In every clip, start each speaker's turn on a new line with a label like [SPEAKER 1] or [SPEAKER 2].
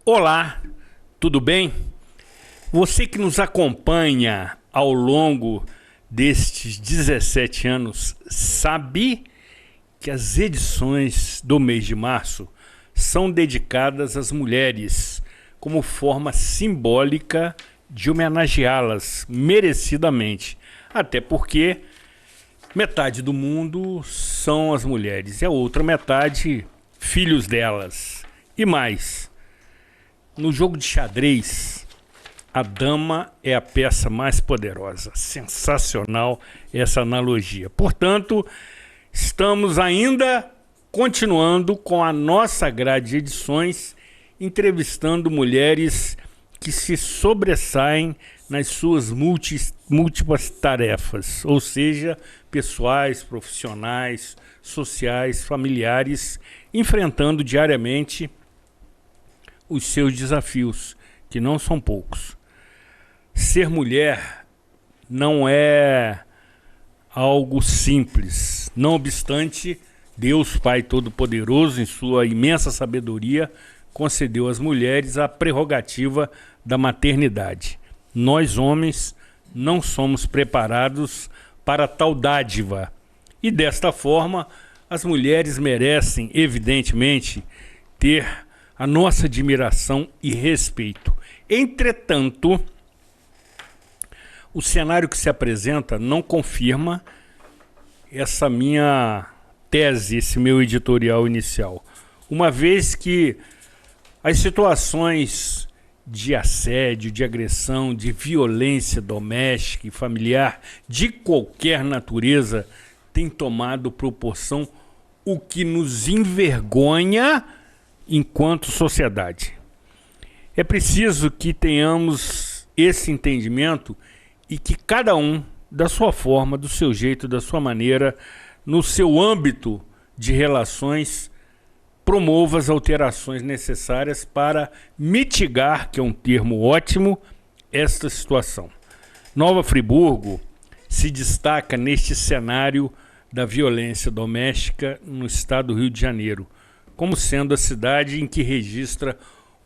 [SPEAKER 1] Olá, tudo bem? Você que nos acompanha ao longo destes 17 anos sabe que as edições do mês de março são dedicadas às mulheres como forma simbólica de homenageá-las merecidamente, até porque metade do mundo são as mulheres e a outra metade filhos delas. E mais, no jogo de xadrez, a dama é a peça mais poderosa. Sensacional essa analogia. Portanto, estamos ainda continuando com a nossa grade de edições, entrevistando mulheres que se sobressaem nas suas múltiplas tarefas, ou seja, pessoais, profissionais, sociais, familiares, enfrentando diariamente os seus desafios, que não são poucos. Ser mulher não é algo simples. Não obstante, Deus Pai Todo-Poderoso, em sua imensa sabedoria, concedeu às mulheres a prerrogativa da maternidade. Nós, homens, não somos preparados para tal dádiva. E desta forma, as mulheres merecem, evidentemente, ter a nossa admiração e respeito. Entretanto, o cenário que se apresenta não confirma essa minha tese, esse meu editorial inicial. Uma vez que as situações de assédio, de agressão, de violência doméstica e familiar de qualquer natureza têm tomado proporção, o que nos envergonha enquanto sociedade. É preciso que tenhamos esse entendimento e que cada um, da sua forma, do seu jeito, da sua maneira, no seu âmbito de relações, promova as alterações necessárias para mitigar, que é um termo ótimo, esta situação. Nova Friburgo se destaca neste cenário da violência doméstica no estado do Rio de Janeiro, como sendo a cidade em que registra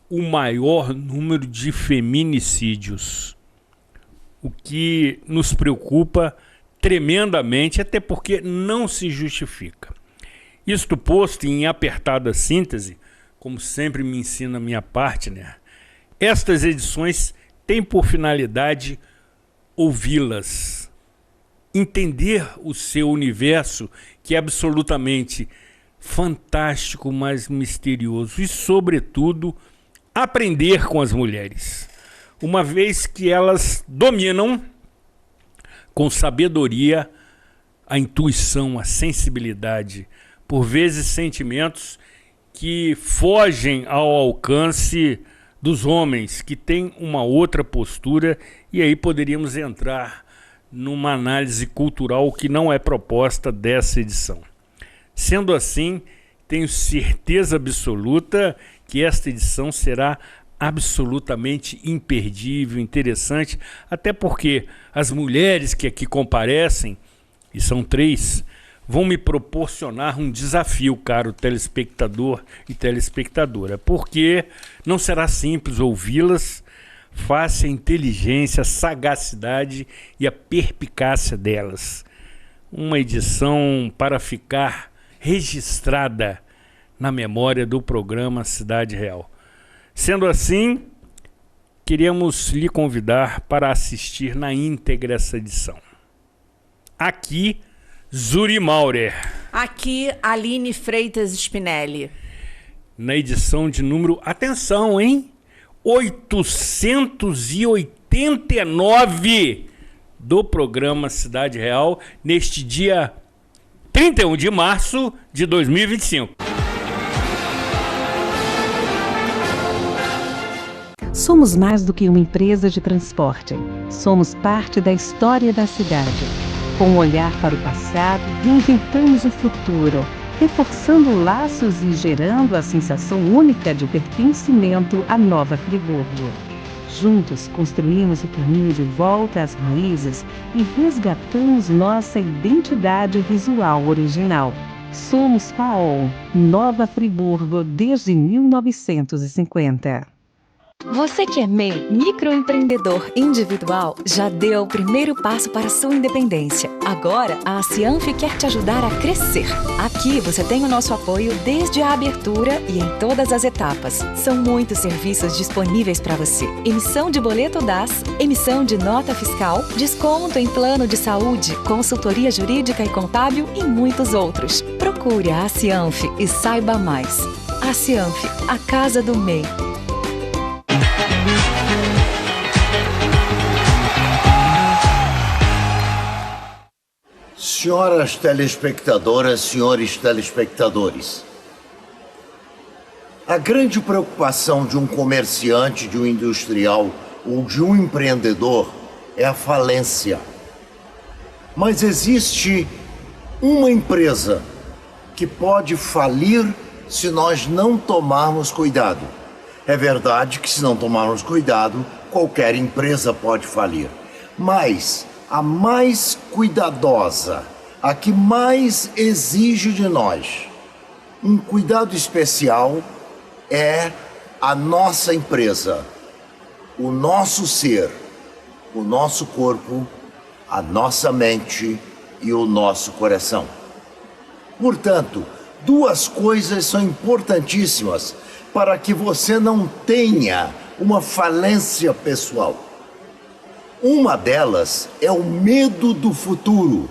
[SPEAKER 1] o maior número de feminicídios, o que nos preocupa tremendamente, até porque não se justifica. Isto posto em apertada síntese, como sempre me ensina minha partner, estas edições têm por finalidade ouvi-las, entender o seu universo, que é absolutamente fantástico, mas misterioso, e, sobretudo, aprender com as mulheres, uma vez que elas dominam com sabedoria a intuição, a sensibilidade, por vezes sentimentos que fogem ao alcance dos homens, que têm uma outra postura, e aí poderíamos entrar numa análise cultural que não é proposta dessa edição. Sendo assim, tenho certeza absoluta que esta edição será absolutamente imperdível, interessante, até porque as mulheres que aqui comparecem, e são 3, vão me proporcionar um desafio, caro telespectador e telespectadora, porque não será simples ouvi-las face à inteligência, a sagacidade e a perspicácia delas. Uma edição para ficar registrada na memória do programa Cidade Real. Sendo assim, queríamos lhe convidar para assistir na íntegra essa edição. Aqui, Zuri Maurer.
[SPEAKER 2] Aqui, Aline Freitas Spinelli.
[SPEAKER 1] Na edição de número, atenção, hein? 889 do programa Cidade Real, neste dia 31 de março de 2025.
[SPEAKER 3] Somos mais do que uma empresa de transporte. Somos parte da história da cidade. Com um olhar para o passado, reinventamos o futuro, reforçando laços e gerando a sensação única de pertencimento à Nova Friburgo. Juntos construímos o caminho de volta às raízes e resgatamos nossa identidade visual original. Somos FAOL, Nova Friburgo desde 1950.
[SPEAKER 4] Você que é MEI, microempreendedor individual, já deu o primeiro passo para sua independência. Agora, a Cianf quer te ajudar a crescer. Aqui você tem o nosso apoio desde a abertura e em todas as etapas. São muitos serviços disponíveis para você. Emissão de boleto DAS, emissão de nota fiscal, desconto em plano de saúde, consultoria jurídica e contábil e muitos outros. Procure a Cianf e saiba mais. A Cianf, a casa do MEI.
[SPEAKER 5] Senhoras telespectadoras, senhores telespectadores, a grande preocupação de um comerciante, de um industrial ou de um empreendedor é a falência. Mas existe uma empresa que pode falir se nós não tomarmos cuidado. É verdade que se não tomarmos cuidado, qualquer empresa pode falir. Mas a mais cuidadosa, a que mais exige de nós um cuidado especial é a nossa empresa, o nosso ser, o nosso corpo, a nossa mente e o nosso coração. Portanto, duas coisas são importantíssimas para que você não tenha uma falência pessoal. Uma delas é o medo do futuro.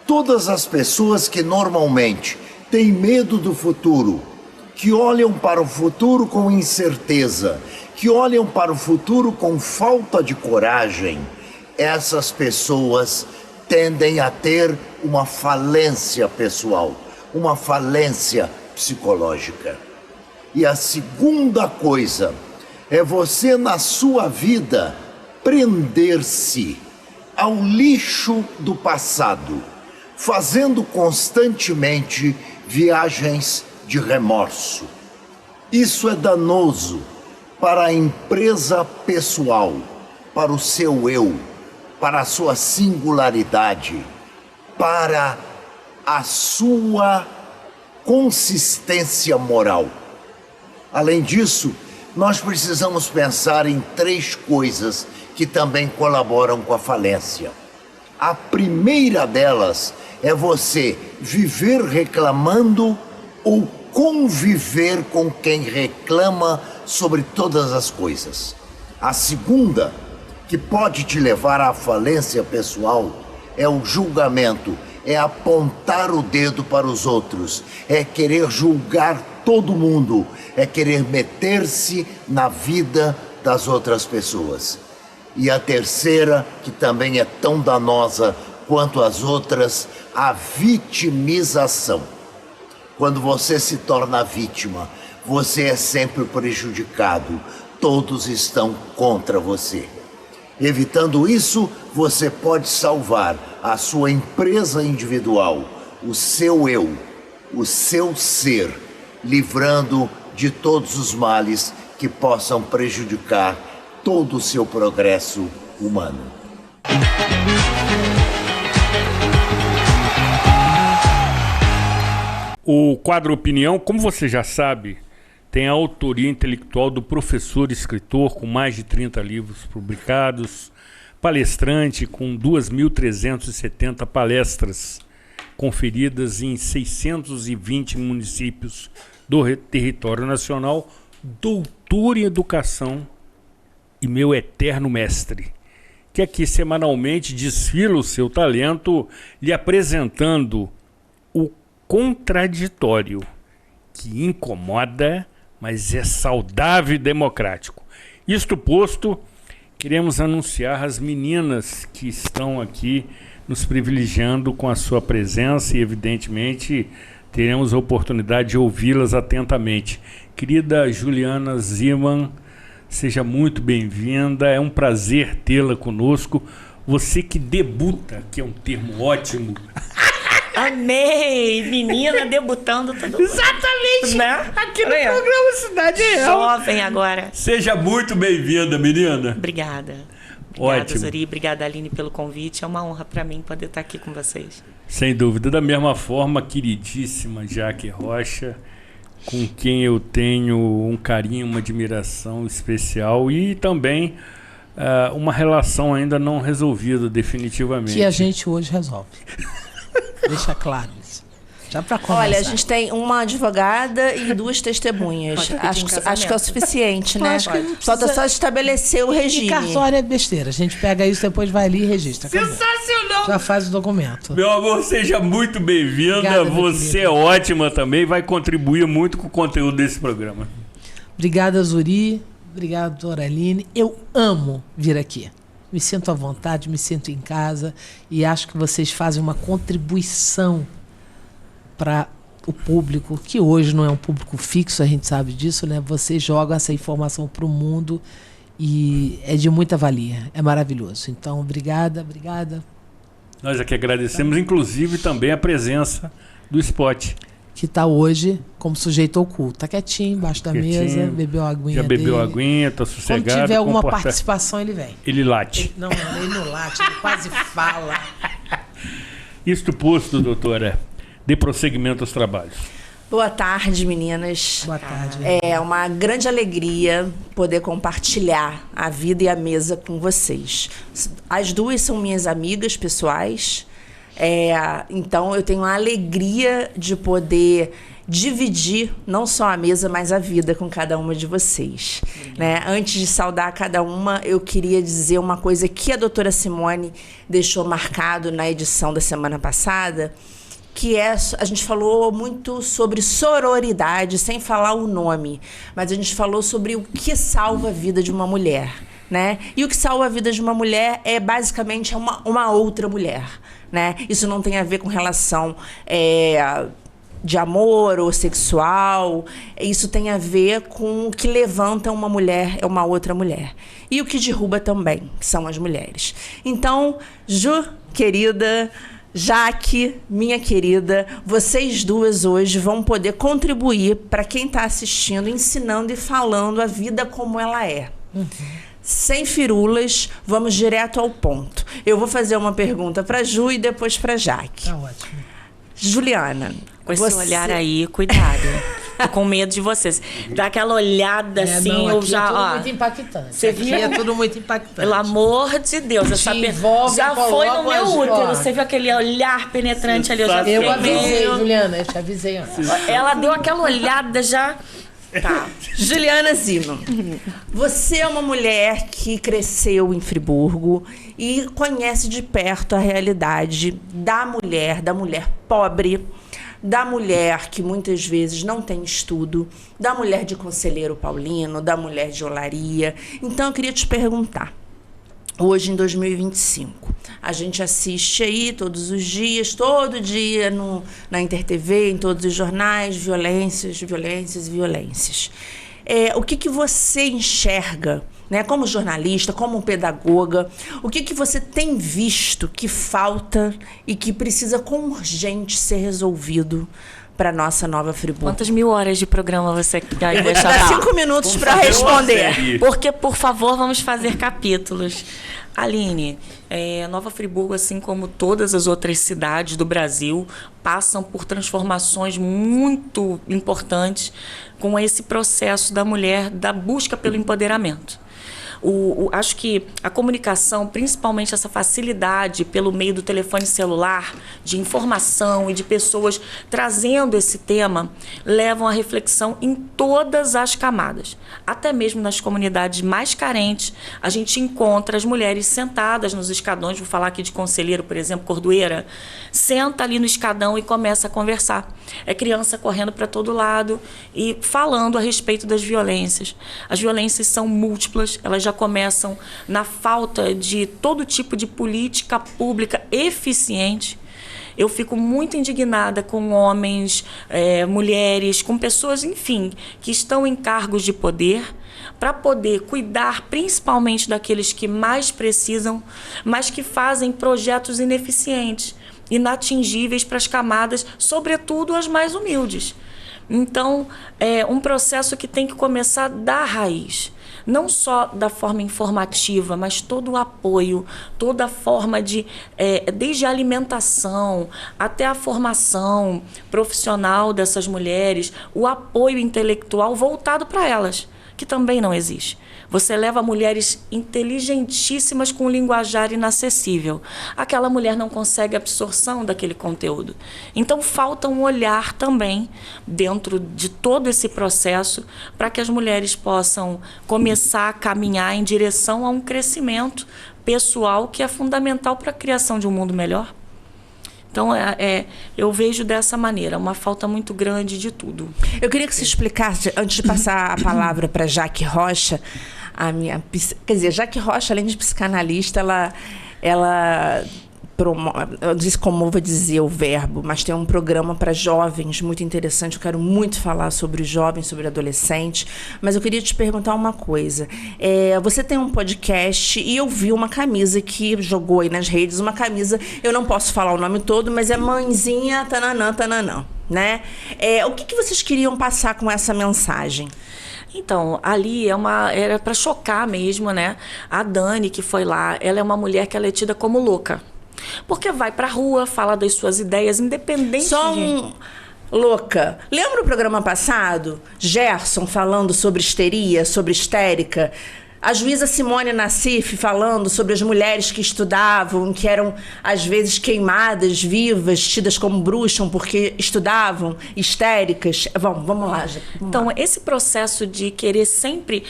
[SPEAKER 5] Todas as pessoas que normalmente têm medo do futuro, que olham para o futuro com incerteza, que olham para o futuro com falta de coragem, essas pessoas tendem a ter uma falência pessoal, uma falência psicológica. E a segunda coisa é você, na sua vida, prender-se ao lixo do passado, fazendo constantemente viagens de remorso. Isso é danoso para a empresa pessoal, para o seu eu, para a sua singularidade, para a sua consistência moral. Além disso, nós precisamos pensar em três coisas que também colaboram com a falência. A primeira delas é você viver reclamando ou conviver com quem reclama sobre todas as coisas. A segunda, que pode te levar à falência pessoal, é o julgamento, é apontar o dedo para os outros, é querer julgar todo mundo, é querer meter-se na vida das outras pessoas. E a terceira, que também é tão danosa quanto as outras, a vitimização. Quando você se torna vítima, você é sempre prejudicado, todos estão contra você. Evitando isso, você pode salvar a sua empresa individual, o seu eu, o seu ser, livrando de todos os males que possam prejudicar todo o seu progresso humano.
[SPEAKER 1] O quadro Opinião, como você já sabe, tem a autoria intelectual do professor e escritor com mais de 30 livros publicados, palestrante com 2.370 palestras conferidas em 620 municípios do território nacional, doutor em educação e meu eterno mestre, que aqui semanalmente desfila o seu talento, lhe apresentando o contraditório, que incomoda, mas é saudável e democrático. Isto posto, queremos anunciar as meninas que estão aqui nos privilegiando com a sua presença e, evidentemente, teremos a oportunidade de ouvi-las atentamente. Querida Juliana Ziman, seja muito bem-vinda, é um prazer tê-la conosco. Você que debuta, que é um termo ótimo.
[SPEAKER 6] Amei! Menina debutando tudo.
[SPEAKER 1] Exatamente!
[SPEAKER 6] Né?
[SPEAKER 1] Aqui no programa Cidade Real.
[SPEAKER 6] Jovem agora.
[SPEAKER 1] Seja muito bem-vinda, menina.
[SPEAKER 6] Obrigada. Obrigada,
[SPEAKER 1] Ótimo.
[SPEAKER 6] Zuri. Obrigada, Aline, pelo convite. É uma honra para mim poder estar aqui com vocês.
[SPEAKER 1] Sem dúvida. Da mesma forma, queridíssima Jaque Rocha, com quem eu tenho um carinho, uma admiração especial e também uma relação ainda não resolvida definitivamente.
[SPEAKER 7] Que a gente hoje resolve. Deixa claro isso. Já para começar.
[SPEAKER 2] Olha, a gente tem uma advogada e 2 testemunhas. Acho que é o suficiente, né? Falta só estabelecer o regime.
[SPEAKER 7] E cartório é besteira. A gente pega isso, depois vai ali e registra.
[SPEAKER 1] Sensacional!
[SPEAKER 7] Já faz o documento.
[SPEAKER 1] Meu amor, seja muito bem-vinda. Você é ótima também. Vai contribuir muito com o conteúdo desse programa.
[SPEAKER 7] Obrigada, Zuri. Obrigada, doutora Aline. Eu amo vir aqui. Me sinto à vontade, me sinto em casa e acho que vocês fazem uma contribuição para o público, que hoje não é um público fixo, a gente sabe disso, né? Vocês jogam essa informação para o mundo e é de muita valia, é maravilhoso. Então, obrigada.
[SPEAKER 1] Nós aqui agradecemos, inclusive, também a presença do Spot.
[SPEAKER 7] Que está hoje como sujeito oculto. Está quietinho, embaixo da mesa, bebeu a aguinha
[SPEAKER 1] já bebeu
[SPEAKER 7] dele.
[SPEAKER 1] Aguinha, está sossegado.
[SPEAKER 7] Quando tiver alguma participação, ele vem.
[SPEAKER 1] Ele late.
[SPEAKER 7] Ele não late, ele quase fala.
[SPEAKER 1] Isto posto, doutora, dê prosseguimento aos trabalhos.
[SPEAKER 2] Boa tarde, meninas.
[SPEAKER 7] Boa tarde.
[SPEAKER 2] É uma grande alegria poder compartilhar a vida e a mesa com vocês. As 2 são minhas amigas pessoais. Então eu tenho a alegria de poder dividir não só a mesa, mas a vida com cada uma de vocês, né? Antes de saudar cada uma, eu queria dizer uma coisa que a doutora Simone deixou marcado na edição da semana passada, que a gente falou muito sobre sororidade, sem falar o nome, mas a gente falou sobre o que salva a vida de uma mulher, né? E o que salva a vida de uma mulher é basicamente uma outra mulher, né? Isso não tem a ver com relação de amor ou sexual. Isso tem a ver com o que levanta uma mulher é uma outra mulher. E o que derruba também, que são as mulheres. Então, Ju, querida, Jaque, minha querida, vocês 2 hoje vão poder contribuir para quem está assistindo, ensinando e falando a vida como ela é. Sem firulas, vamos direto ao ponto. Eu vou fazer uma pergunta para Ju e depois para Jaque.
[SPEAKER 7] Tá ótimo.
[SPEAKER 2] Juliana,
[SPEAKER 6] com esse olhar aí, cuidado. Tô com medo de vocês. Dá aquela olhada assim,
[SPEAKER 7] não,
[SPEAKER 6] eu já.
[SPEAKER 7] É tudo muito impactante.
[SPEAKER 6] Você viu?
[SPEAKER 7] É tudo muito impactante.
[SPEAKER 6] Pelo amor de Deus, essa
[SPEAKER 7] envolve,
[SPEAKER 6] já foi no meu útero.
[SPEAKER 7] ó.
[SPEAKER 6] Você viu aquele olhar penetrante ali?
[SPEAKER 7] Eu avisei, Juliana, eu te avisei antes.
[SPEAKER 6] Ela deu aquela olhada já.
[SPEAKER 2] Tá. Juliana Zino, você é uma mulher que cresceu em Friburgo e conhece de perto a realidade da mulher pobre, da mulher que muitas vezes não tem estudo, da mulher de conselheiro paulino, da mulher de olaria. Então eu queria te perguntar, hoje em 2025, a gente assiste aí todos os dias, todo dia na InterTV, em todos os jornais, violências. O que você enxerga, né, como jornalista, como pedagoga, o que você tem visto que falta e que precisa com urgente ser resolvido para nossa Nova Friburgo?
[SPEAKER 6] Quantas 1000 horas de programa você quer?
[SPEAKER 2] Eu vou te dar 5 minutos para responder.
[SPEAKER 6] Porque, por favor, vamos fazer capítulos. Aline, Nova Friburgo, assim como todas as outras cidades do Brasil, passam por transformações muito importantes com esse processo da mulher, da busca pelo empoderamento. Acho que a comunicação, principalmente essa facilidade pelo meio do telefone celular, de informação e de pessoas trazendo esse tema, levam à reflexão em todas as camadas. Até mesmo nas comunidades mais carentes, a gente encontra as mulheres sentadas nos escadões. Vou falar aqui de Conselheiro, por exemplo, Cordoeira. Senta ali no escadão e começa a conversar. É criança correndo para todo lado e falando a respeito das violências. As violências são múltiplas, elas já começam na falta de todo tipo de política pública eficiente. Eu fico muito indignada com homens, mulheres, com pessoas, enfim, que estão em cargos de poder para poder cuidar principalmente daqueles que mais precisam, mas que fazem projetos ineficientes, inatingíveis para as camadas, sobretudo as mais humildes. Então, é um processo que tem que começar da raiz. não só da forma informativa, mas todo o apoio, toda a forma de, desde a alimentação até a formação profissional dessas mulheres, o apoio intelectual voltado para elas, que também não existe. Você leva mulheres inteligentíssimas com um linguajar inacessível. Aquela mulher não consegue absorção daquele conteúdo. Então, falta um olhar também dentro de todo esse processo para que as mulheres possam começar a caminhar em direção a um crescimento pessoal que é fundamental para a criação de um mundo melhor. Então, eu vejo dessa maneira, uma falta muito grande de tudo.
[SPEAKER 2] Eu queria que você explicasse, antes de passar a palavra para Jaque Rocha, quer dizer, Jaque Rocha, além de psicanalista, ela eu disse como vou dizer o verbo, mas tem um programa para jovens muito interessante. Eu quero muito falar sobre os jovens, sobre adolescentes, mas eu queria te perguntar uma coisa. Você tem um podcast e eu vi uma camisa que jogou aí nas redes, uma camisa, eu não posso falar o nome todo, mas é Mãezinha Tananã, Tananã, né? O que vocês queriam passar com essa mensagem?
[SPEAKER 6] Então, ali era para chocar mesmo, né? A Dani, que foi lá, ela é uma mulher que ela é tida como louca. Porque vai pra rua, fala das suas ideias, independente
[SPEAKER 2] louca. Lembra o programa passado? Gerson falando sobre histeria, sobre histérica? A juíza Simone Nassif falando sobre as mulheres que estudavam, que eram, às vezes, queimadas, vivas, tidas como bruxas porque estudavam, histéricas. Vamos lá, gente.
[SPEAKER 6] Então, esse processo de querer sempre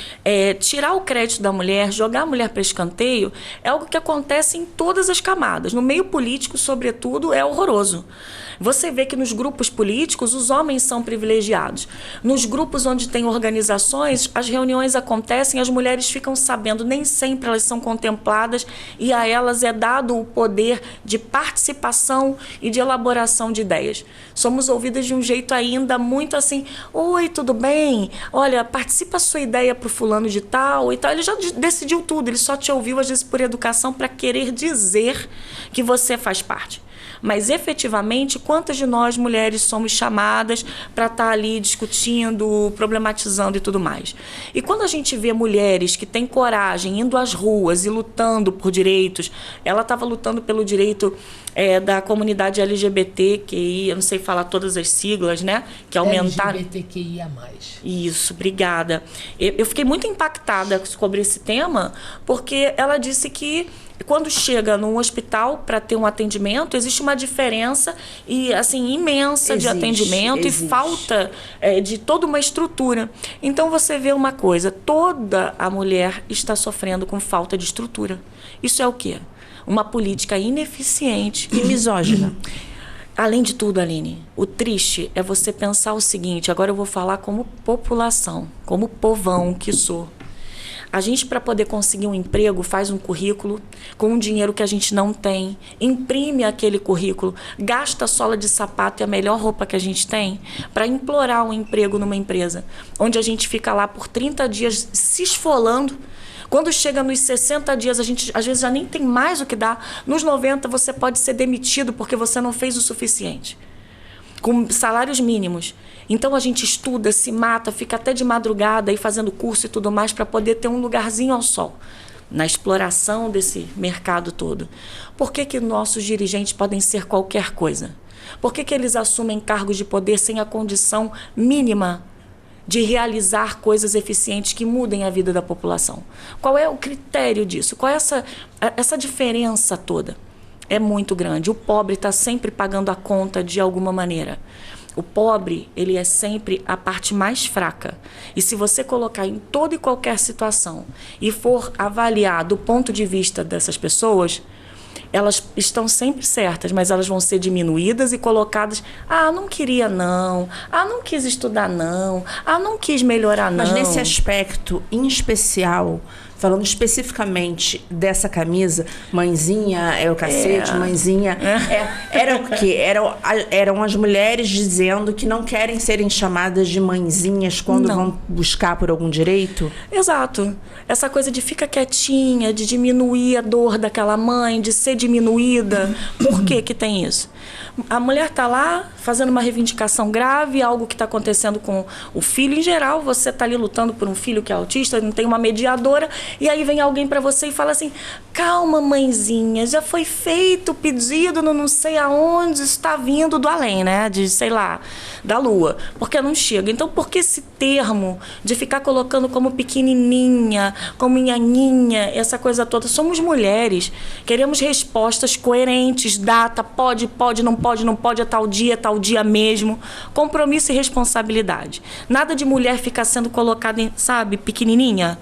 [SPEAKER 6] tirar o crédito da mulher, jogar a mulher para escanteio, é algo que acontece em todas as camadas. No meio político, sobretudo, é horroroso. Você vê que nos grupos políticos os homens são privilegiados. Nos grupos onde tem organizações, as reuniões acontecem, as mulheres ficam sabendo, nem sempre elas são contempladas e a elas é dado o poder de participação e de elaboração de ideias. Somos ouvidas de um jeito ainda muito assim: oi, tudo bem? Olha, participa a sua ideia para o fulano de tal e tal. Ele já decidiu tudo, ele só te ouviu às vezes por educação para querer dizer que você faz parte. Mas, efetivamente, quantas de nós, mulheres, somos chamadas para estar ali discutindo, problematizando e tudo mais? E quando a gente vê mulheres que têm coragem, indo às ruas e lutando por direitos, ela estava lutando pelo direito da comunidade LGBTQI, eu não sei falar todas as siglas, né? Que aumentaram...
[SPEAKER 7] LGBTQIA+.
[SPEAKER 6] Isso, obrigada. Eu fiquei muito impactada sobre esse tema, porque ela disse que quando chega num hospital para ter um atendimento, existe uma diferença imensa de atendimento. E falta de toda uma estrutura. Então você vê uma coisa, toda a mulher está sofrendo com falta de estrutura. Isso é o quê? Uma política ineficiente
[SPEAKER 2] e misógina.
[SPEAKER 6] Além de tudo, Aline, o triste é você pensar o seguinte, agora eu vou falar como população, como povão que sou. A gente, para poder conseguir um emprego, faz um currículo com um dinheiro que a gente não tem, imprime aquele currículo, gasta a sola de sapato e a melhor roupa que a gente tem para implorar um emprego numa empresa, onde a gente fica lá por 30 dias se esfolando. Quando chega nos 60 dias, a gente às vezes já nem tem mais o que dar. Nos 90, você pode ser demitido porque você não fez o suficiente. Com salários mínimos. Então a gente estuda, se mata, fica até de madrugada aí fazendo curso e tudo mais para poder ter um lugarzinho ao sol na exploração desse mercado todo. Por que nossos dirigentes podem ser qualquer coisa? Por que eles assumem cargos de poder sem a condição mínima de realizar coisas eficientes que mudem a vida da população? Qual é o critério disso? Qual é essa diferença toda? É muito grande. O pobre está sempre pagando a conta de alguma maneira. O pobre, ele é sempre a parte mais fraca. E se você colocar em toda e qualquer situação e for avaliar do ponto de vista dessas pessoas, elas estão sempre certas, mas elas vão ser diminuídas e colocadas: não queria não, não quis estudar não, não quis melhorar não.
[SPEAKER 2] Mas nesse aspecto, em especial, falando especificamente dessa camisa, mãezinha é o cacete, mãezinha... Era o quê? Eram as mulheres dizendo que não querem serem chamadas de mãezinhas quando vão buscar por algum direito?
[SPEAKER 6] Exato. Essa coisa de ficar quietinha, de diminuir a dor daquela mãe, de ser diminuída. Por que que tem isso? A mulher está lá fazendo uma reivindicação grave, algo que está acontecendo com o filho. Em geral, você está ali lutando por um filho que é autista, não tem uma mediadora, e aí vem alguém para você e fala assim: calma, mãezinha, já foi feito o pedido no não sei aonde, está vindo do além, né? De, sei lá, da lua. Porque não chega. Então, por que esse termo de ficar colocando como pequenininha, como nhaninha, essa coisa toda? Somos mulheres, queremos respostas coerentes, data, pode, não pode, é tal dia mesmo. Compromisso e responsabilidade. Nada de mulher ficar sendo colocada em, sabe, pequenininha.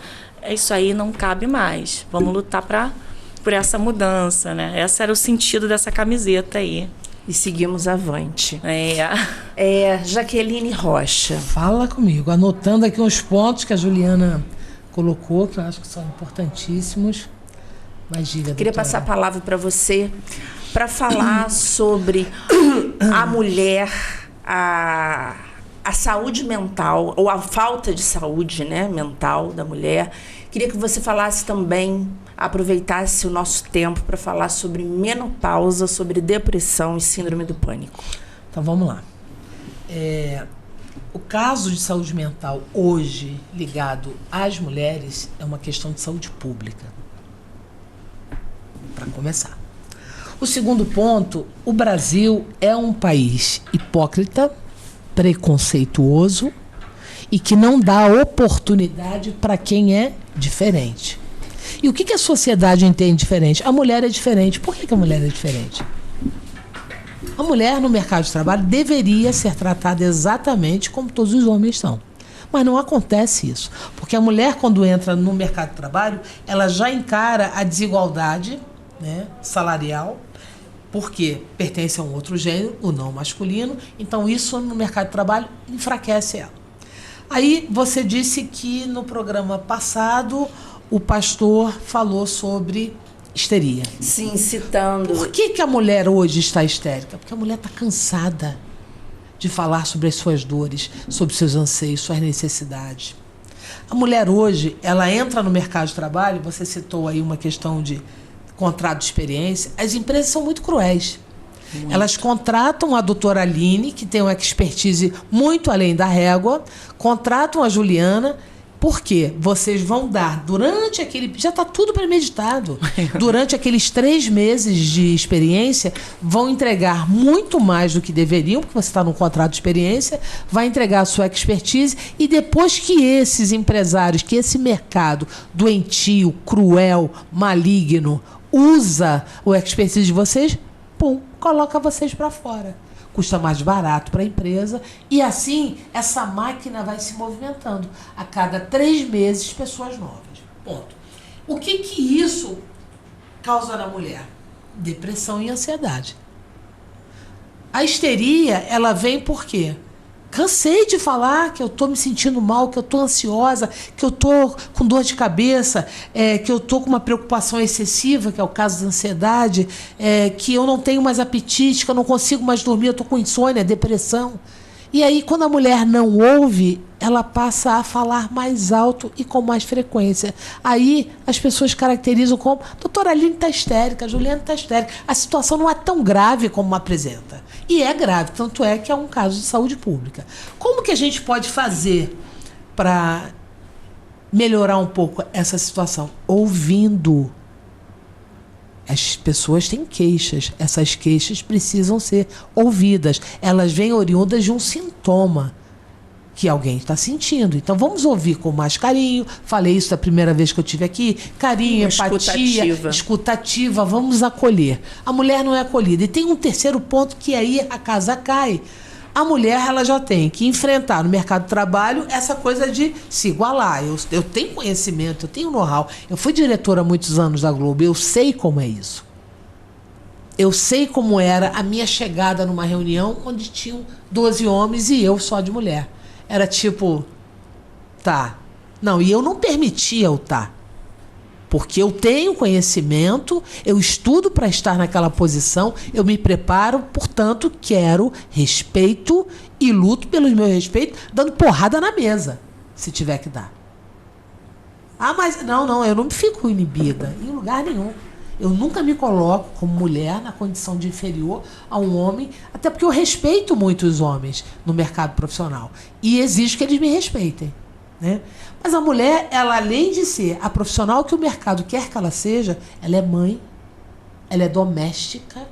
[SPEAKER 6] Isso aí não cabe mais. Vamos lutar por essa mudança, né? Esse era o sentido dessa camiseta aí.
[SPEAKER 2] E seguimos avante. Jaqueline Rocha.
[SPEAKER 7] Fala comigo, anotando aqui uns pontos que a Juliana colocou, que eu acho que são importantíssimos. Mas diga,
[SPEAKER 2] Queria
[SPEAKER 7] doutora.
[SPEAKER 2] passar a palavra para você, para falar sobre a mulher, a saúde mental, ou a falta de saúde, né, mental da mulher. Queria que você falasse também, aproveitasse o nosso tempo para falar sobre menopausa, sobre depressão e síndrome do pânico.
[SPEAKER 7] Então vamos lá. O caso de saúde mental hoje ligado às mulheres é uma questão de saúde pública. Para começar. O segundo ponto, o Brasil é um país hipócrita, preconceituoso e que não dá oportunidade para quem é diferente. E o que a sociedade entende diferente? A mulher é diferente. Por que a mulher é diferente? A mulher no mercado de trabalho deveria ser tratada exatamente como todos os homens são. Mas não acontece isso. Porque a mulher, quando entra no mercado de trabalho, ela já encara a desigualdade, né, salarial, porque pertence a um outro gênero, o não masculino. Então isso no mercado de trabalho enfraquece ela. Aí você disse que no programa passado o pastor falou sobre histeria.
[SPEAKER 2] Sim, citando.
[SPEAKER 7] Por que a mulher hoje está histérica? Porque a mulher está cansada de falar sobre as suas dores, sobre seus anseios, suas necessidades. A mulher hoje, ela entra no mercado de trabalho, você citou aí uma questão de contrato de experiência, as empresas são muito cruéis. Muito. Elas contratam a doutora Aline, que tem uma expertise muito além da régua, contratam a Juliana, porque vocês vão dar, durante aquele... Já está tudo premeditado. Durante aqueles 3 meses de experiência, vão entregar muito mais do que deveriam, porque você está num contrato de experiência, vai entregar a sua expertise, e depois que esses empresários, que esse mercado doentio, cruel, maligno, usa o expertise de vocês, pum, coloca vocês para fora. Custa mais barato para a empresa e assim essa máquina vai se movimentando. A cada 3 meses, pessoas novas. Ponto. O que isso causa na mulher? Depressão e ansiedade. A histeria, ela vem por quê? Cansei de falar que eu estou me sentindo mal, que eu estou ansiosa, que eu estou com dor de cabeça, que eu estou com uma preocupação excessiva, que é o caso da ansiedade, que eu não tenho mais apetite, que eu não consigo mais dormir, eu estou com insônia, depressão. E aí, quando a mulher não ouve, ela passa a falar mais alto e com mais frequência. Aí, as pessoas caracterizam como: doutora Aline está histérica, a Juliana está histérica. A situação não é tão grave como apresenta. E é grave, tanto é que é um caso de saúde pública. Como que a gente pode fazer para melhorar um pouco essa situação? Ouvindo. As pessoas têm queixas. Essas queixas precisam ser ouvidas. Elas vêm oriundas de um sintoma que alguém está sentindo. Então, vamos ouvir com mais carinho. Falei isso da primeira vez que eu estive aqui. Carinho, empatia, escutativa. Vamos acolher. A mulher não é acolhida. E tem um terceiro ponto que aí a casa cai. A mulher, ela já tem que enfrentar no mercado de trabalho essa coisa de se igualar. Eu tenho conhecimento, eu tenho know-how. Eu fui diretora há muitos anos da Globo, eu sei como é isso. Eu sei como era a minha chegada numa reunião onde tinham 12 homens e eu só de mulher. Era tipo, tá. Não, e eu não permitia o tá. Porque eu tenho conhecimento, eu estudo para estar naquela posição, eu me preparo, portanto, quero respeito e luto pelo meu respeito, dando porrada na mesa, se tiver que dar. Ah, mas não, eu não fico inibida em lugar nenhum. Eu nunca me coloco como mulher na condição de inferior a um homem, até porque eu respeito muito os homens no mercado profissional e exijo que eles me respeitem, né? Mas a mulher, ela além de ser a profissional que o mercado quer que ela seja, ela é mãe, ela é doméstica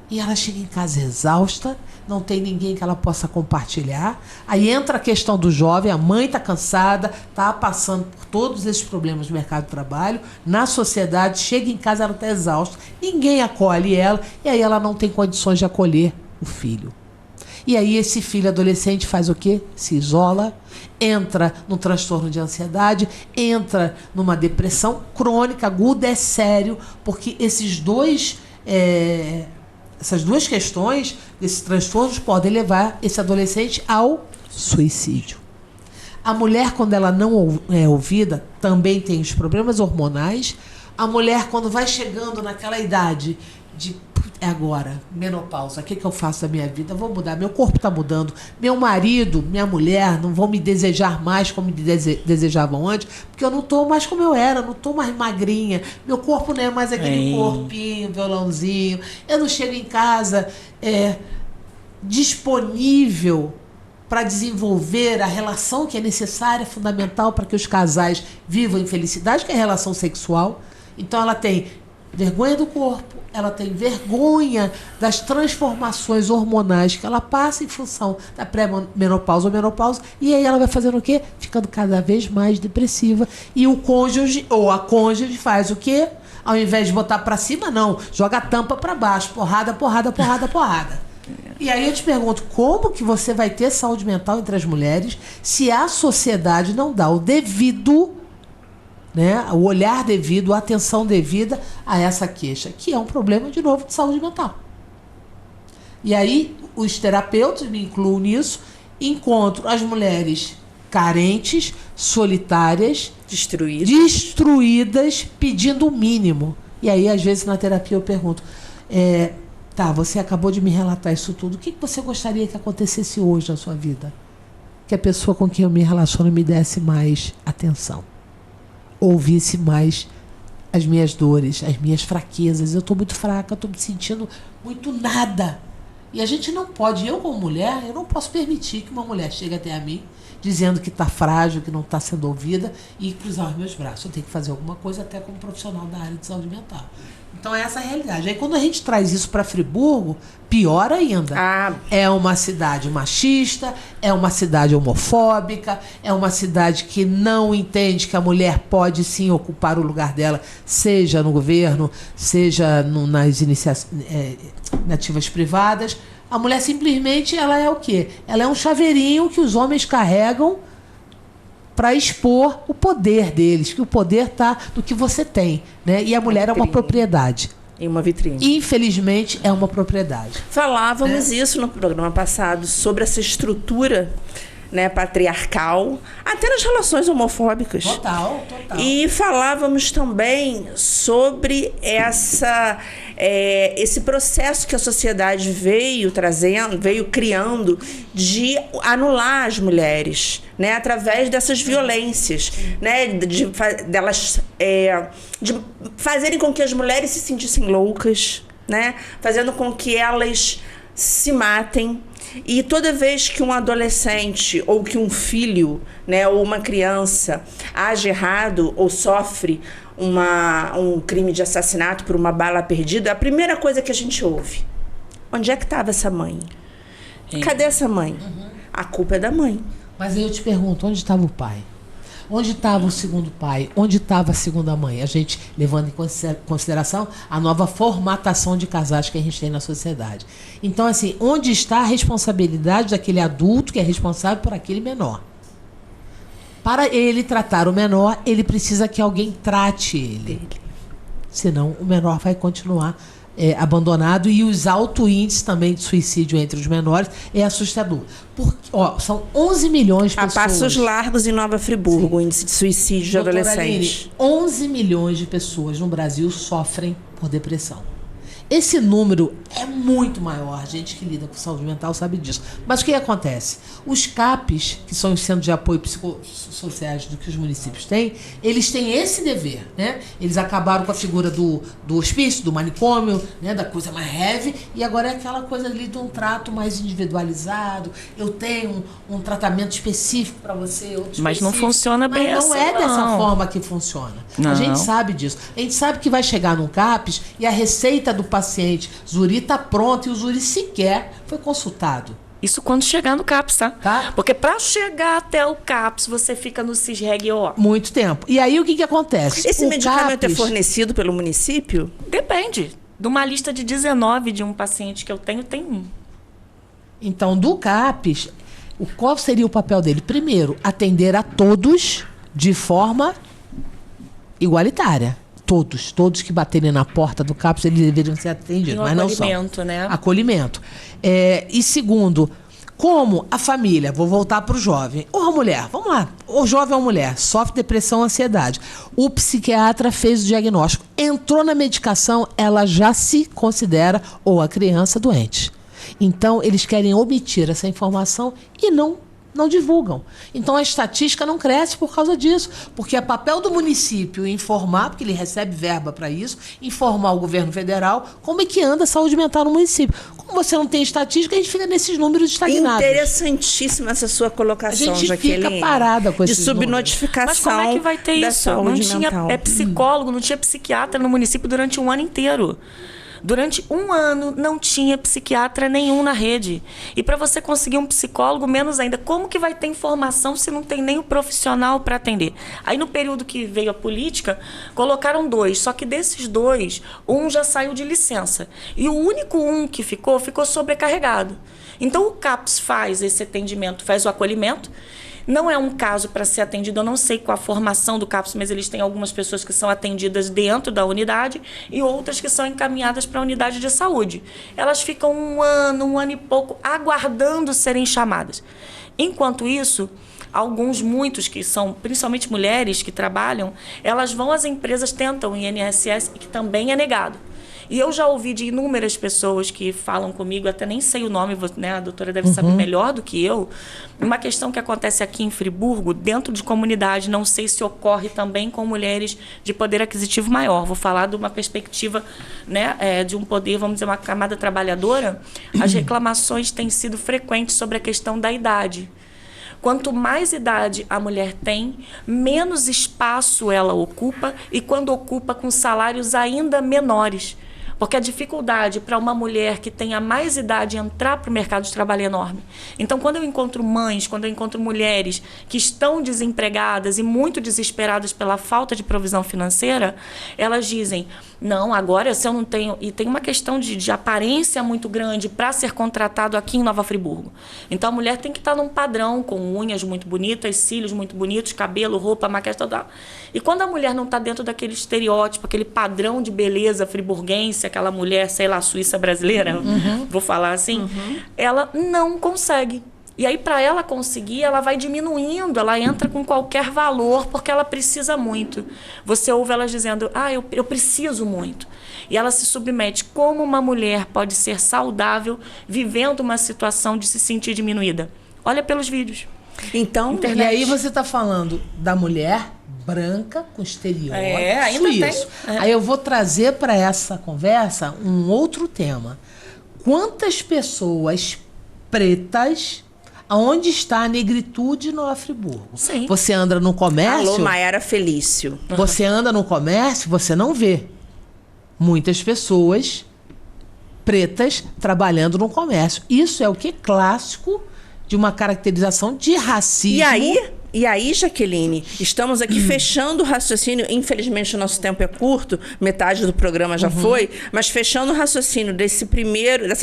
[SPEAKER 7] e ela chega em casa exausta, não tem ninguém que ela possa compartilhar. Aí entra a questão do jovem, a mãe está cansada, está passando por todos esses problemas do mercado de trabalho, na sociedade, chega em casa, ela está exausta, ninguém acolhe ela, e aí ela não tem condições de acolher o filho. E aí esse filho adolescente faz o quê? Se isola, entra num transtorno de ansiedade, entra numa depressão crônica, aguda, é sério, porque essas duas questões, esses transtornos, podem levar esse adolescente ao suicídio. A mulher, quando ela não é ouvida, também tem os problemas hormonais. A mulher, quando vai chegando naquela idade de agora, menopausa, o que eu faço da minha vida? Vou mudar, meu corpo está mudando, meu marido, minha mulher não vão me desejar mais como me desejavam antes, porque eu não estou mais como eu era, não estou mais magrinha, meu corpo não é mais aquele corpinho, violãozinho, eu não chego em casa disponível para desenvolver a relação que é necessária, fundamental para que os casais vivam em felicidade, que é a relação sexual. Então ela tem vergonha do corpo, ela tem vergonha das transformações hormonais que ela passa em função da pré-menopausa ou menopausa, e aí ela vai fazendo o quê? Ficando cada vez mais depressiva. E o cônjuge ou a cônjuge faz o quê? Ao invés de botar para cima, não, joga a tampa para baixo, porrada, porrada, porrada, porrada. E aí eu te pergunto, como que você vai ter saúde mental entre as mulheres se a sociedade não dá o devido, né, o olhar devido, a atenção devida a essa queixa, que é um problema, de novo, de saúde mental. E aí, os terapeutas, me incluo nisso, encontro as mulheres carentes, solitárias, destruídas, pedindo o mínimo. E aí, às vezes, na terapia eu pergunto, tá, você acabou de me relatar isso tudo, o que você gostaria que acontecesse hoje na sua vida? Que a pessoa com quem eu me relaciono me desse mais atenção, ouvisse mais as minhas dores, as minhas fraquezas. Eu estou muito fraca, estou me sentindo muito nada. E a gente não pode, eu como mulher, eu não posso permitir que uma mulher chegue até a mim dizendo que está frágil, que não está sendo ouvida, e cruzar os meus braços. Eu tenho que fazer alguma coisa, até como profissional da área de saúde mental. Então essa é a realidade. Aí quando a gente traz isso para Friburgo, pior ainda. É uma cidade machista, é uma cidade homofóbica, é uma cidade que não entende que a mulher pode sim ocupar o lugar dela, seja no governo, seja nas iniciativas privadas. A mulher simplesmente, ela é o quê? Ela é um chaveirinho que os homens carregam para expor o poder deles, que o poder está no que você tem, né? E a mulher é uma propriedade.
[SPEAKER 2] Em uma vitrine.
[SPEAKER 7] Infelizmente, é uma propriedade.
[SPEAKER 2] Falávamos isso no programa passado, sobre essa estrutura, né, patriarcal, até nas relações homofóbicas.
[SPEAKER 7] Total.
[SPEAKER 2] E falávamos também sobre esse processo que a sociedade veio criando de anular as mulheres, né, através dessas violências, né, de fazerem com que as mulheres se sentissem loucas, né, fazendo com que elas se matem. E toda vez que um adolescente ou que um filho, né, ou uma criança age errado ou sofre um crime de assassinato por uma bala perdida, a primeira coisa que a gente ouve: onde é que estava essa mãe? Cadê essa mãe? A culpa é da mãe.
[SPEAKER 7] Mas aí eu te pergunto, onde estava o pai? Onde estava o segundo pai? Onde estava a segunda mãe? A gente levando em consideração a nova formatação de casais que a gente tem na sociedade. Então, assim, onde está a responsabilidade daquele adulto que é responsável por aquele menor? Para ele tratar o menor, ele precisa que alguém trate ele. Senão, o menor vai continuar abandonado, e os altos índices também de suicídio entre os menores é assustador. São 11 milhões de pessoas.
[SPEAKER 2] A passos largos em Nova Friburgo, o índice de suicídio de adolescentes.
[SPEAKER 7] 11 milhões de pessoas no Brasil sofrem por depressão. Esse número é muito maior. A gente que lida com saúde mental sabe disso. Mas o que acontece? Os CAPs, que são os Centros de Apoio Psicossociais que os municípios têm, eles têm esse dever, né? Eles acabaram com a figura do hospício, do manicômio, né? Da coisa mais heavy, e agora é aquela coisa ali de um trato mais individualizado. Eu tenho um tratamento específico para você, outro
[SPEAKER 6] Mas não funciona bem
[SPEAKER 7] assim. Mas não é dessa
[SPEAKER 6] não.
[SPEAKER 7] forma que funciona.
[SPEAKER 6] Não.
[SPEAKER 7] A gente sabe disso. A gente sabe que vai chegar num CAPs e a receita do paciente Zuri está pronta e o Zuri sequer foi consultado.
[SPEAKER 6] Isso quando chegar no CAPS,
[SPEAKER 7] Tá?
[SPEAKER 6] Porque para chegar até o CAPS, você fica no CISREG-O.
[SPEAKER 7] Muito tempo. E aí o que acontece?
[SPEAKER 2] Esse medicamento
[SPEAKER 7] CAPS
[SPEAKER 2] é fornecido pelo município?
[SPEAKER 6] Depende. De uma lista de 19 de um paciente que eu tenho, tem um.
[SPEAKER 7] Então, do CAPS, qual seria o papel dele? Primeiro, atender a todos de forma igualitária. Todos que baterem na porta do CAPS, eles deveriam ser atendidos, mas não são.
[SPEAKER 6] Acolhimento, né?
[SPEAKER 7] Acolhimento. E segundo, como a família, vou voltar para o jovem, ou a mulher, vamos lá, o jovem ou a mulher, sofre depressão, ansiedade. O psiquiatra fez o diagnóstico, entrou na medicação, ela já se considera ou a criança doente. Então, eles querem omitir essa informação e não divulgam. Então, a estatística não cresce por causa disso, porque é papel do município informar, porque ele recebe verba para isso, informar o governo federal como é que anda a saúde mental no município. Como você não tem estatística, a gente fica nesses números estagnados.
[SPEAKER 2] Interessantíssima essa sua colocação,
[SPEAKER 7] a gente
[SPEAKER 2] Jaqueline,
[SPEAKER 7] fica parada com
[SPEAKER 2] de
[SPEAKER 7] esses
[SPEAKER 2] subnotificação.
[SPEAKER 6] Mas como é que vai ter
[SPEAKER 2] da
[SPEAKER 6] isso?
[SPEAKER 2] saúde
[SPEAKER 6] Não tinha
[SPEAKER 2] mental.
[SPEAKER 6] psicólogo, não tinha psiquiatra no município durante um ano inteiro. Durante um ano não tinha psiquiatra nenhum na rede. E para você conseguir um psicólogo, menos ainda. Como que vai ter informação se não tem nem o profissional para atender? Aí no período que veio a política, colocaram 2. Só que desses 2, um já saiu de licença. E o único um que ficou sobrecarregado. Então o CAPS faz esse atendimento, faz o acolhimento. Não é um caso para ser atendido, eu não sei qual a formação do CAPS, mas eles têm algumas pessoas que são atendidas dentro da unidade e outras que são encaminhadas para a unidade de saúde. Elas ficam um ano e pouco, aguardando serem chamadas. Enquanto isso, muitos que são, principalmente mulheres que trabalham, elas vão às empresas, tentam o INSS, e que também é negado. E eu já ouvi de inúmeras pessoas que falam comigo, até nem sei o nome, né? A doutora deve saber melhor do que eu. Uma questão que acontece aqui em Friburgo, dentro de comunidade, não sei se ocorre também com mulheres de poder aquisitivo maior. Vou falar de uma perspectiva, né, de um poder, vamos dizer, uma camada trabalhadora. As reclamações têm sido frequentes sobre a questão da idade. Quanto mais idade a mulher tem, menos espaço ela ocupa, e quando ocupa, com salários ainda menores. Porque a dificuldade para uma mulher que tenha mais idade entrar para o mercado de trabalho é enorme. Então, quando eu encontro mães, quando eu encontro mulheres que estão desempregadas e muito desesperadas pela falta de provisão financeira, elas dizem, não, agora se eu não tenho... E tem uma questão de aparência muito grande para ser contratado aqui em Nova Friburgo. Então, a mulher tem que estar num padrão, com unhas muito bonitas, cílios muito bonitos, cabelo, roupa, maquiagem, tal. E quando a mulher não está dentro daquele estereótipo, aquele padrão de beleza friburguense, aquela mulher, sei lá, suíça brasileira, vou falar assim, ela não consegue. E aí, para ela conseguir, ela vai diminuindo, ela entra com qualquer valor, porque ela precisa muito. Você ouve elas dizendo, eu preciso muito. E ela se submete. Como uma mulher pode ser saudável vivendo uma situação de se sentir diminuída? Olha pelos vídeos.
[SPEAKER 2] Então,
[SPEAKER 7] E aí você está falando da mulher branca com estereótipo
[SPEAKER 6] ainda
[SPEAKER 7] suíço.
[SPEAKER 6] tem.
[SPEAKER 7] Aí eu vou trazer para essa conversa um outro tema. Quantas pessoas pretas, aonde está a negritude no Nova Friburgo?
[SPEAKER 6] Sim.
[SPEAKER 7] Você anda no comércio...
[SPEAKER 2] Alô, Maiara Felício.
[SPEAKER 7] Você anda no comércio, você não vê muitas pessoas pretas trabalhando no comércio. Isso é o que? Clássico de uma caracterização de racismo.
[SPEAKER 2] E aí, E aí, Jaqueline, estamos aqui fechando o raciocínio. Infelizmente, o nosso tempo é curto, metade do programa já foi, mas fechando o raciocínio dessa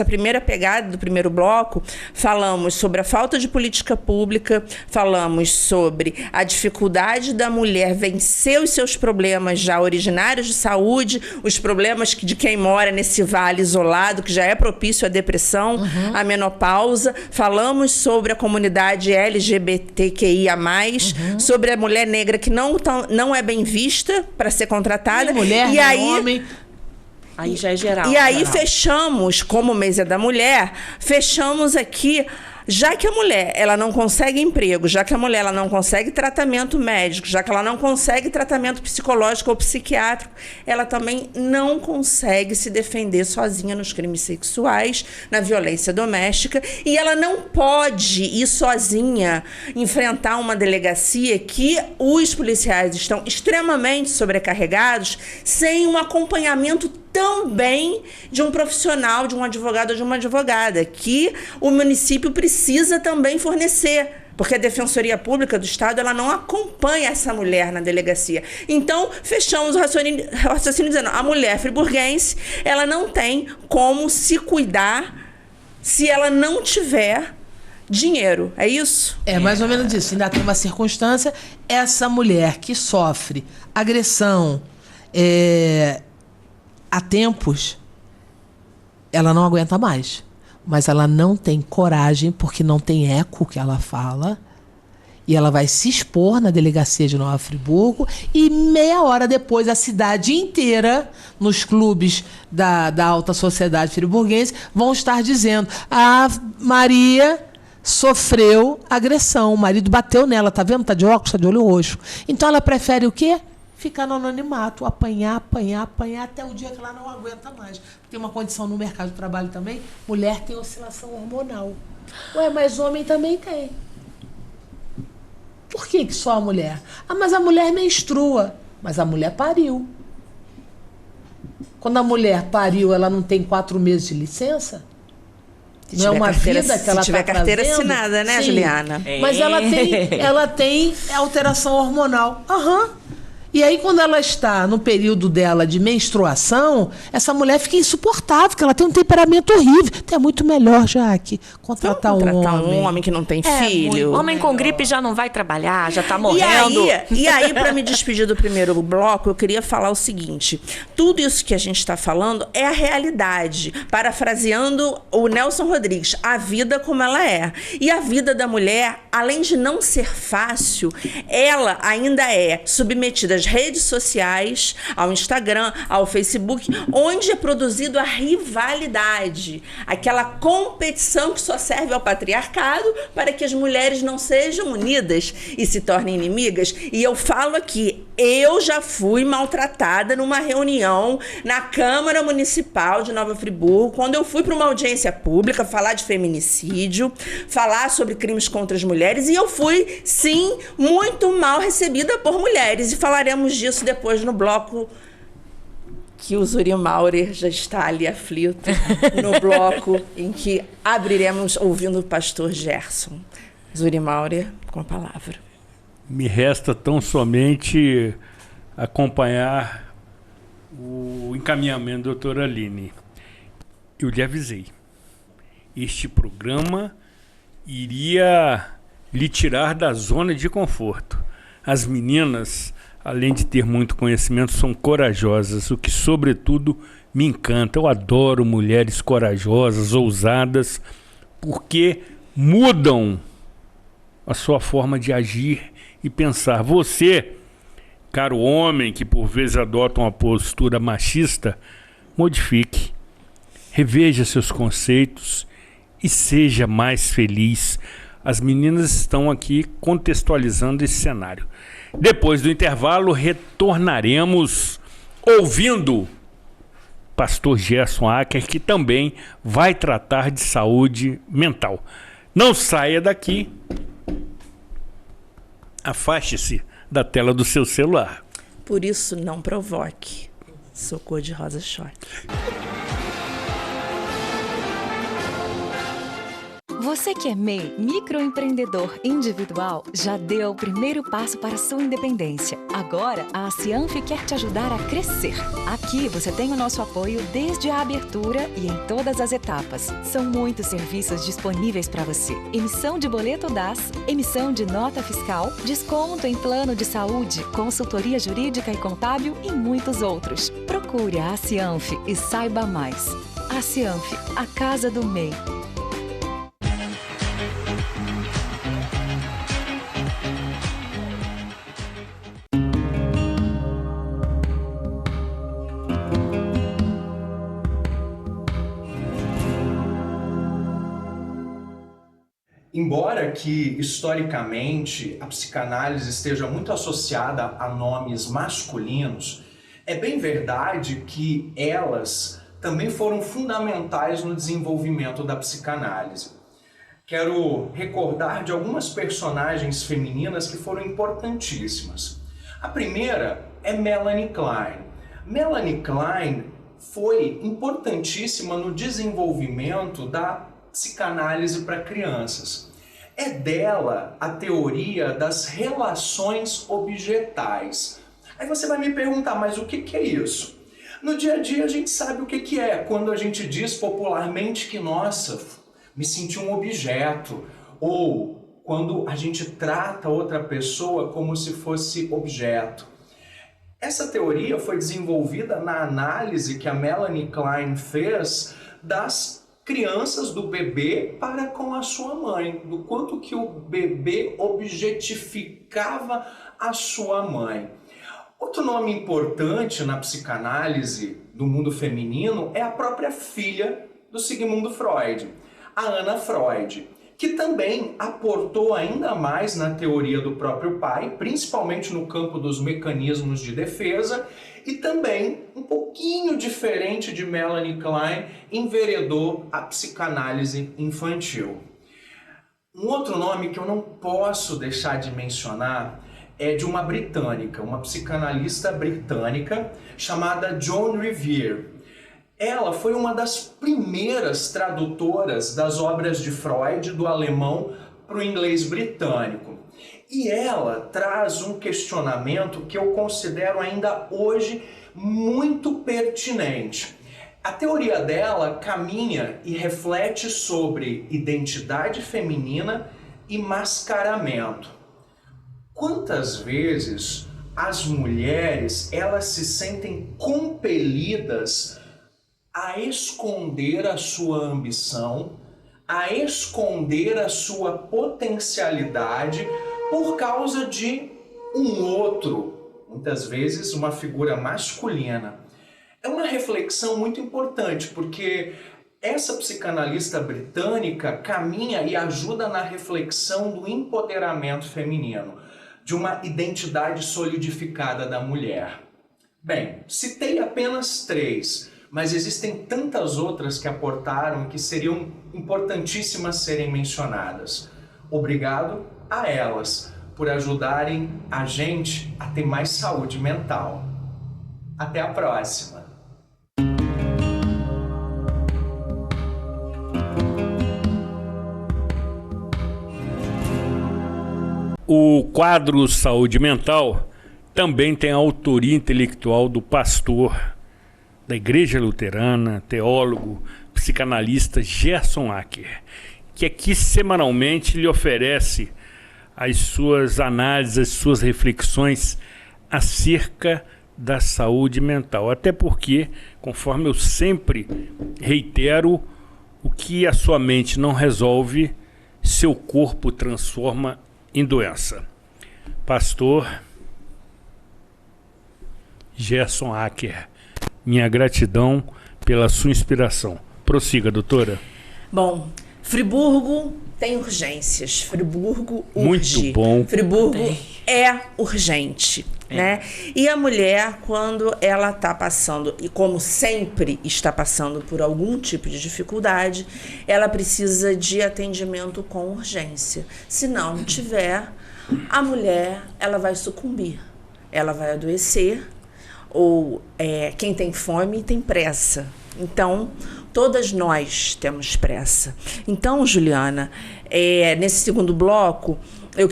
[SPEAKER 2] primeira pegada do primeiro bloco, falamos sobre a falta de política pública, falamos sobre a dificuldade da mulher vencer os seus problemas já originários de saúde, os problemas de quem mora nesse vale isolado, que já é propício à depressão, à menopausa. Falamos sobre a comunidade LGBTQIA+, sobre a mulher negra que não é bem vista para ser contratada.
[SPEAKER 7] Mulher,
[SPEAKER 2] e aí,
[SPEAKER 7] homem.
[SPEAKER 6] Aí já é geral.
[SPEAKER 2] E aí
[SPEAKER 6] geral.
[SPEAKER 2] fechamos, como o mês é da mulher, fechamos aqui, já que a mulher ela não consegue emprego, já que a mulher ela não consegue tratamento médico, já que ela não consegue tratamento psicológico ou psiquiátrico, ela também não consegue se defender sozinha nos crimes sexuais, na violência doméstica, e ela não pode ir sozinha enfrentar uma delegacia que os policiais estão extremamente sobrecarregados, sem um acompanhamento também de um profissional, de um advogado ou de uma advogada, que o município precisa também fornecer, porque a Defensoria Pública do Estado ela não acompanha essa mulher na delegacia. Então, fechamos o raciocínio dizendo, a mulher friburguense, ela não tem como se cuidar se ela não tiver dinheiro. É isso?
[SPEAKER 7] É mais ou menos isso. Ainda tem uma circunstância, essa mulher que sofre agressão, há tempos, ela não aguenta mais. Mas ela não tem coragem, porque não tem eco que ela fala. E ela vai se expor na delegacia de Nova Friburgo. E meia hora depois, a cidade inteira, nos clubes da alta sociedade friburguense, vão estar dizendo: a Maria sofreu agressão, o marido bateu nela, tá vendo? Tá de óculos, tá de olho roxo. Então ela prefere o quê? Ficar no anonimato, apanhar, até o dia que ela não aguenta mais. Tem uma condição no mercado de trabalho também, mulher tem oscilação hormonal. Ué, mas homem também tem. Por que só a mulher? Ah, mas a mulher menstrua. Mas a mulher pariu. Quando a mulher pariu, ela não tem 4 meses de licença? Não é uma vida que ela está trazendo? Se tiver
[SPEAKER 2] carteira assinada, né,
[SPEAKER 7] sim,
[SPEAKER 2] Juliana?
[SPEAKER 7] Mas ela tem alteração hormonal. E aí, quando ela está no período dela de menstruação, essa mulher fica insuportável, porque ela tem um temperamento horrível. Então é muito melhor, Jaque, contratar um
[SPEAKER 2] homem que não tem filho.
[SPEAKER 6] Homem com gripe já não vai trabalhar, já está morrendo.
[SPEAKER 2] E aí, para me despedir do primeiro bloco, eu queria falar o seguinte. Tudo isso que a gente está falando é a realidade. Parafraseando o Nelson Rodrigues, a vida como ela é. E a vida da mulher, além de não ser fácil, ela ainda é submetida às redes sociais, ao Instagram, ao Facebook, onde é produzido a rivalidade, aquela competição que só serve ao patriarcado para que as mulheres não sejam unidas e se tornem inimigas. E eu falo aqui, eu já fui maltratada numa reunião na Câmara Municipal de Nova Friburgo, quando eu fui para uma audiência pública falar de feminicídio, falar sobre crimes contra as mulheres, e eu fui, sim, muito mal recebida por mulheres, e falaremos disso depois no bloco que o Zuri Maurer já está ali aflito, no bloco em que abriremos ouvindo o pastor Gerson. Zuri Maurer, com a palavra.
[SPEAKER 1] Me resta tão somente acompanhar o encaminhamento da doutora Aline. Eu lhe avisei. Este programa iria lhe tirar da zona de conforto. As meninas, além de ter muito conhecimento, são corajosas, o que, sobretudo, me encanta. Eu adoro mulheres corajosas, ousadas, porque mudam a sua forma de agir e pensar. Você, caro homem, que por vezes adota uma postura machista, modifique, reveja seus conceitos e seja mais feliz. As meninas estão aqui contextualizando esse cenário. Depois do intervalo, retornaremos ouvindo pastor Gerson Acker, que também vai tratar de saúde mental. Não saia daqui. Afaste-se da tela do seu celular.
[SPEAKER 2] Por isso, não provoque. Sou cor de rosa choque.
[SPEAKER 4] Você que é MEI, microempreendedor individual, já deu o primeiro passo para a sua independência. Agora, a Cianf quer te ajudar a crescer. Aqui você tem o nosso apoio desde a abertura e em todas as etapas. São muitos serviços disponíveis para você. Emissão de boleto DAS, emissão de nota fiscal, desconto em plano de saúde, consultoria jurídica e contábil e muitos outros. Procure a Cianf e saiba mais. A Cianf, a casa do MEI.
[SPEAKER 8] Embora que, historicamente, a psicanálise esteja muito associada a nomes masculinos, é bem verdade que elas também foram fundamentais no desenvolvimento da psicanálise. Quero recordar de algumas personagens femininas que foram importantíssimas. A primeira é Melanie Klein. Melanie Klein foi importantíssima no desenvolvimento da psicanálise para crianças. É dela a teoria das relações objetais. Aí você vai me perguntar, mas o que é isso? No dia a dia a gente sabe o que é, quando a gente diz popularmente que, nossa, me senti um objeto, ou quando a gente trata outra pessoa como se fosse objeto. Essa teoria foi desenvolvida na análise que a Melanie Klein fez das crianças, do bebê para com a sua mãe, do quanto que o bebê objetificava a sua mãe. Outro nome importante na psicanálise do mundo feminino é a própria filha do Sigmund Freud, a Anna Freud, que também aportou ainda mais na teoria do próprio pai, principalmente no campo dos mecanismos de defesa, e também, um pouquinho diferente de Melanie Klein, enveredou a psicanálise infantil. Um outro nome que eu não posso deixar de mencionar é de uma britânica, uma psicanalista britânica chamada Joan Revere. Ela foi uma das primeiras tradutoras das obras de Freud do alemão para o inglês britânico. E ela traz um questionamento que eu considero ainda hoje muito pertinente. A teoria dela caminha e reflete sobre identidade feminina e mascaramento. Quantas vezes as mulheres elas se sentem compelidas a esconder a sua ambição, a esconder a sua potencialidade por causa de um outro, muitas vezes uma figura masculina. É uma reflexão muito importante, porque essa psicanalista britânica caminha e ajuda na reflexão do empoderamento feminino, de uma identidade solidificada da mulher. Bem, citei apenas 3, mas existem tantas outras que aportaram e que seriam importantíssimas serem mencionadas. Obrigado a elas por ajudarem a gente a ter mais saúde mental. Até a próxima!
[SPEAKER 1] O quadro Saúde Mental também tem a autoria intelectual do pastor da Igreja Luterana, teólogo, psicanalista Gerson Acker, que aqui semanalmente lhe oferece as suas análises, as suas reflexões acerca da saúde mental. Até porque, conforme eu sempre reitero, o que a sua mente não resolve, seu corpo transforma em doença. Pastor Gerson Acker, minha gratidão pela sua inspiração. Prossiga, doutora.
[SPEAKER 2] Bom, Friburgo tem urgências. Friburgo urge.
[SPEAKER 1] Muito bom.
[SPEAKER 2] Friburgo é urgente, né? E a mulher, quando ela está passando, e como sempre está passando por algum tipo de dificuldade, ela precisa de atendimento com urgência. Se não tiver, a mulher ela vai sucumbir, ela vai adoecer, ou quem tem fome tem pressa. Então, todas nós temos pressa. Então, Juliana, nesse segundo bloco, eu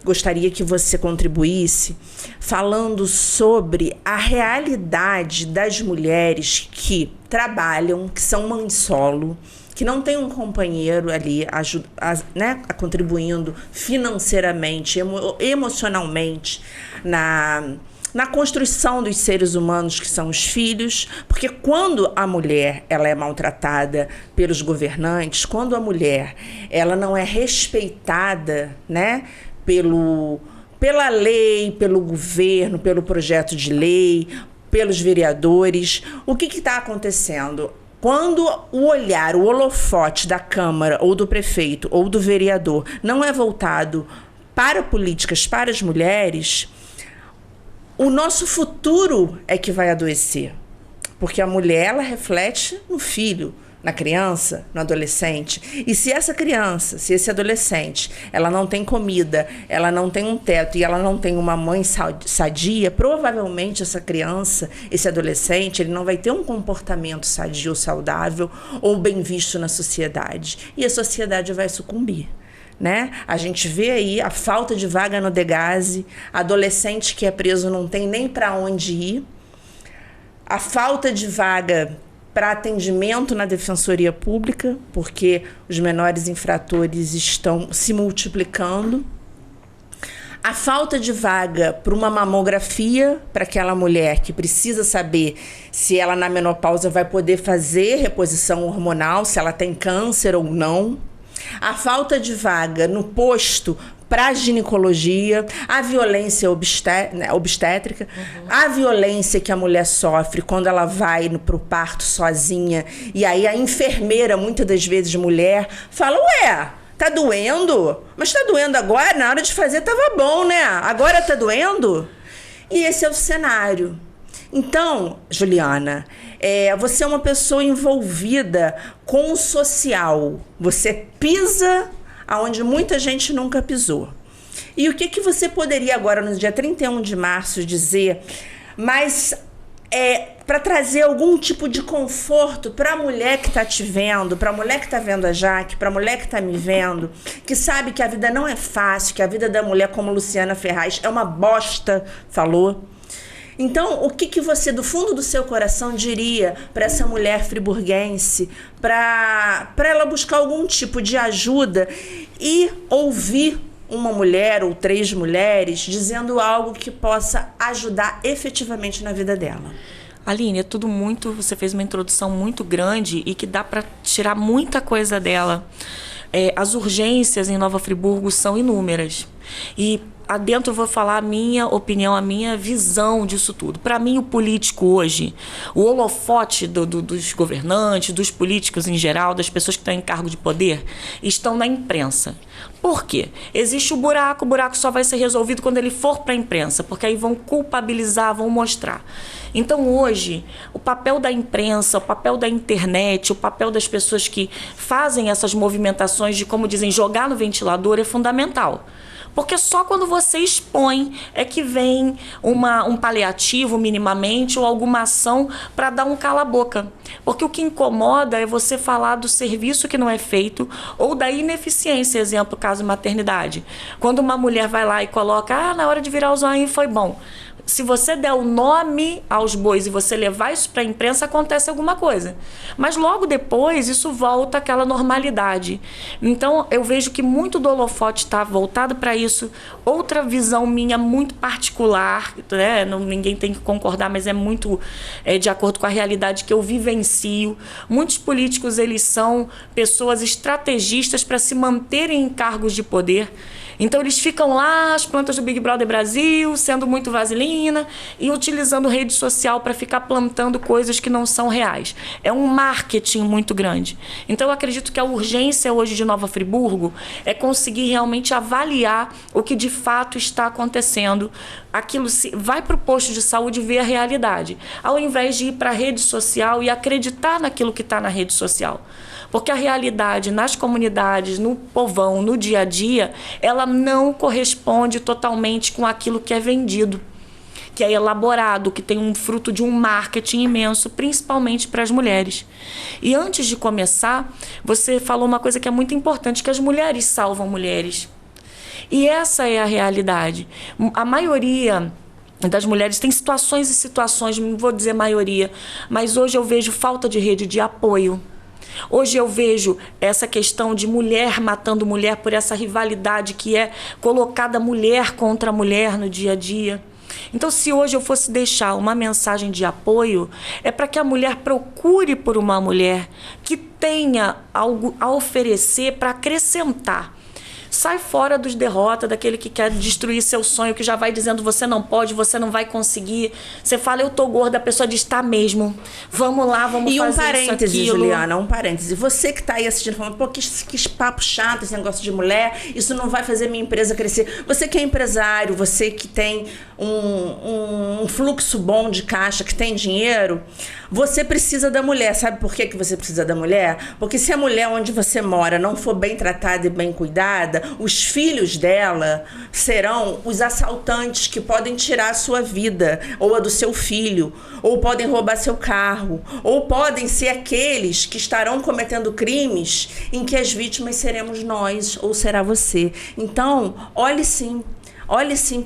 [SPEAKER 2] gostaria que você contribuísse falando sobre a realidade das mulheres que trabalham, que são mães solo, que não tem um companheiro ali contribuindo financeiramente, emocionalmente na construção dos seres humanos que são os filhos, porque quando a mulher ela é maltratada pelos governantes, quando a mulher ela não é respeitada, né, pela lei, pelo governo, pelo projeto de lei, pelos vereadores, o que está acontecendo? Quando o olhar, o holofote da Câmara ou do prefeito ou do vereador não é voltado para políticas para as mulheres, o nosso futuro é que vai adoecer. Porque a mulher, ela reflete no filho, na criança, no adolescente. E se essa criança, se esse adolescente, ela não tem comida, ela não tem um teto e ela não tem uma mãe sadia, provavelmente essa criança, esse adolescente, ele não vai ter um comportamento sadio, saudável ou bem visto na sociedade. E a sociedade vai sucumbir. Né? A gente vê aí a falta de vaga no Degase, adolescente que é preso não tem nem para onde ir, a falta de vaga para atendimento na Defensoria Pública, porque os menores infratores estão se multiplicando, a falta de vaga para uma mamografia para aquela mulher que precisa saber se ela na menopausa vai poder fazer reposição hormonal, se ela tem câncer ou não, a falta de vaga no posto para ginecologia, a violência obstétrica, a violência que a mulher sofre quando ela vai para o parto sozinha, e aí a enfermeira, muitas das vezes mulher, fala, ué, tá doendo? Mas tá doendo agora? Na hora de fazer tava bom, né? Agora tá doendo? E esse é o cenário. Então, Juliana, você é uma pessoa envolvida com o social. Você pisa aonde muita gente nunca pisou. E o que você poderia agora, no dia 31 de março, dizer, mas para trazer algum tipo de conforto para a mulher que está te vendo, para a mulher que está vendo a Jaque, para a mulher que está me vendo, que sabe que a vida não é fácil, que a vida da mulher, como Luciana Ferraz, é uma bosta, falou. Então, o que você, do fundo do seu coração, diria para essa mulher friburguense, para ela buscar algum tipo de ajuda e ouvir uma mulher ou 3 mulheres dizendo algo que possa ajudar efetivamente na vida dela?
[SPEAKER 6] Aline, é tudo muito... Você fez uma introdução muito grande e que dá para tirar muita coisa dela. As urgências em Nova Friburgo são inúmeras. E adentro eu vou falar a minha opinião, a minha visão disso tudo. Para mim, o político hoje, o holofote dos governantes, dos políticos em geral, das pessoas que estão em cargo de poder, estão na imprensa. Por quê? Existe o buraco só vai ser resolvido quando ele for para a imprensa, porque aí vão culpabilizar, vão mostrar. Então, hoje, o papel da imprensa, o papel da internet, o papel das pessoas que fazem essas movimentações de, como dizem, jogar no ventilador é fundamental. Porque só quando você expõe é que vem um paliativo minimamente ou alguma ação para dar um cala-boca. Porque o que incomoda é você falar do serviço que não é feito ou da ineficiência, exemplo, caso maternidade. Quando uma mulher vai lá e coloca, na hora de virar o zoinho foi bom. Se você der o nome aos bois e você levar isso para a imprensa, acontece alguma coisa. Mas logo depois, isso volta àquela normalidade. Então, eu vejo que muito do holofote está voltado para isso. Outra visão minha muito particular, né? Ninguém tem que concordar, mas é muito de acordo com a realidade que eu vivencio. Muitos políticos, eles são pessoas estrategistas para se manterem em cargos de poder. Então, eles ficam lá, as plantas do Big Brother Brasil, sendo muito vaselina e utilizando rede social para ficar plantando coisas que não são reais. É um marketing muito grande. Então, eu acredito que a urgência hoje de Nova Friburgo é conseguir realmente avaliar o que de fato está acontecendo. Aquilo vai para o posto de saúde ver a realidade, ao invés de ir para a rede social e acreditar naquilo que está na rede social. Porque a realidade nas comunidades, no povão, no dia a dia, ela não corresponde totalmente com aquilo que é vendido. que é elaborado, que tem um fruto de um marketing imenso, principalmente para as mulheres. E antes de começar, você falou uma coisa que é muito importante, que as mulheres salvam mulheres. E essa é a realidade. A maioria das mulheres tem situações e situações, não vou dizer maioria, mas hoje eu vejo falta de rede de apoio. Hoje eu vejo essa questão de mulher matando mulher por essa rivalidade que é colocada mulher contra mulher no dia a dia. Então, se hoje eu fosse deixar uma mensagem de apoio, é para que a mulher procure por uma mulher que tenha algo a oferecer para acrescentar. Sai fora dos derrotas, daquele que quer destruir seu sonho, que já vai dizendo você não pode, você não vai conseguir. Você fala, eu tô gorda, a pessoa diz, tá mesmo. Vamos lá, vamos fazer isso, aquilo.
[SPEAKER 2] E um parêntese, Juliana, um parêntese. Você que tá aí assistindo, falando, pô, que papo chato esse negócio de mulher, isso não vai fazer minha empresa crescer. Você que é empresário, você que tem um fluxo bom de caixa, que tem dinheiro, você precisa da mulher. Sabe por que você precisa da mulher? Porque se a mulher onde você mora não for bem tratada e bem cuidada, os filhos dela serão os assaltantes que podem tirar a sua vida, ou a do seu filho, ou podem roubar seu carro, ou podem ser aqueles que estarão cometendo crimes em que as vítimas seremos nós, ou será você. Então, olhe sim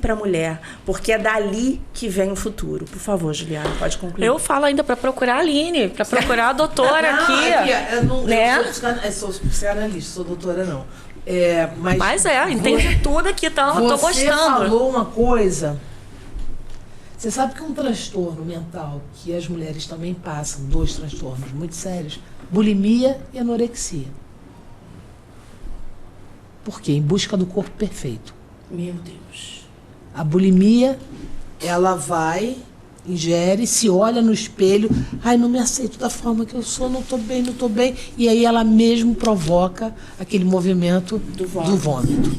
[SPEAKER 2] para a mulher, porque é dali que vem o futuro. Por favor, Juliana, pode concluir.
[SPEAKER 6] Eu falo ainda para procurar a Aline, para procurar a doutora aqui.
[SPEAKER 7] Eu sou psicanalista, sou doutora não. Mas
[SPEAKER 6] entende tudo aqui, então eu tô gostando.
[SPEAKER 7] Você falou uma coisa. Você sabe que um transtorno mental que as mulheres também passam, 2 transtornos muito sérios, bulimia e anorexia. Por quê? Em busca do corpo perfeito.
[SPEAKER 2] Meu Deus.
[SPEAKER 7] A bulimia, ela vai, ingere, se olha no espelho, ai, não me aceito da forma que eu sou, não tô bem, e aí ela mesmo provoca aquele movimento do vômito.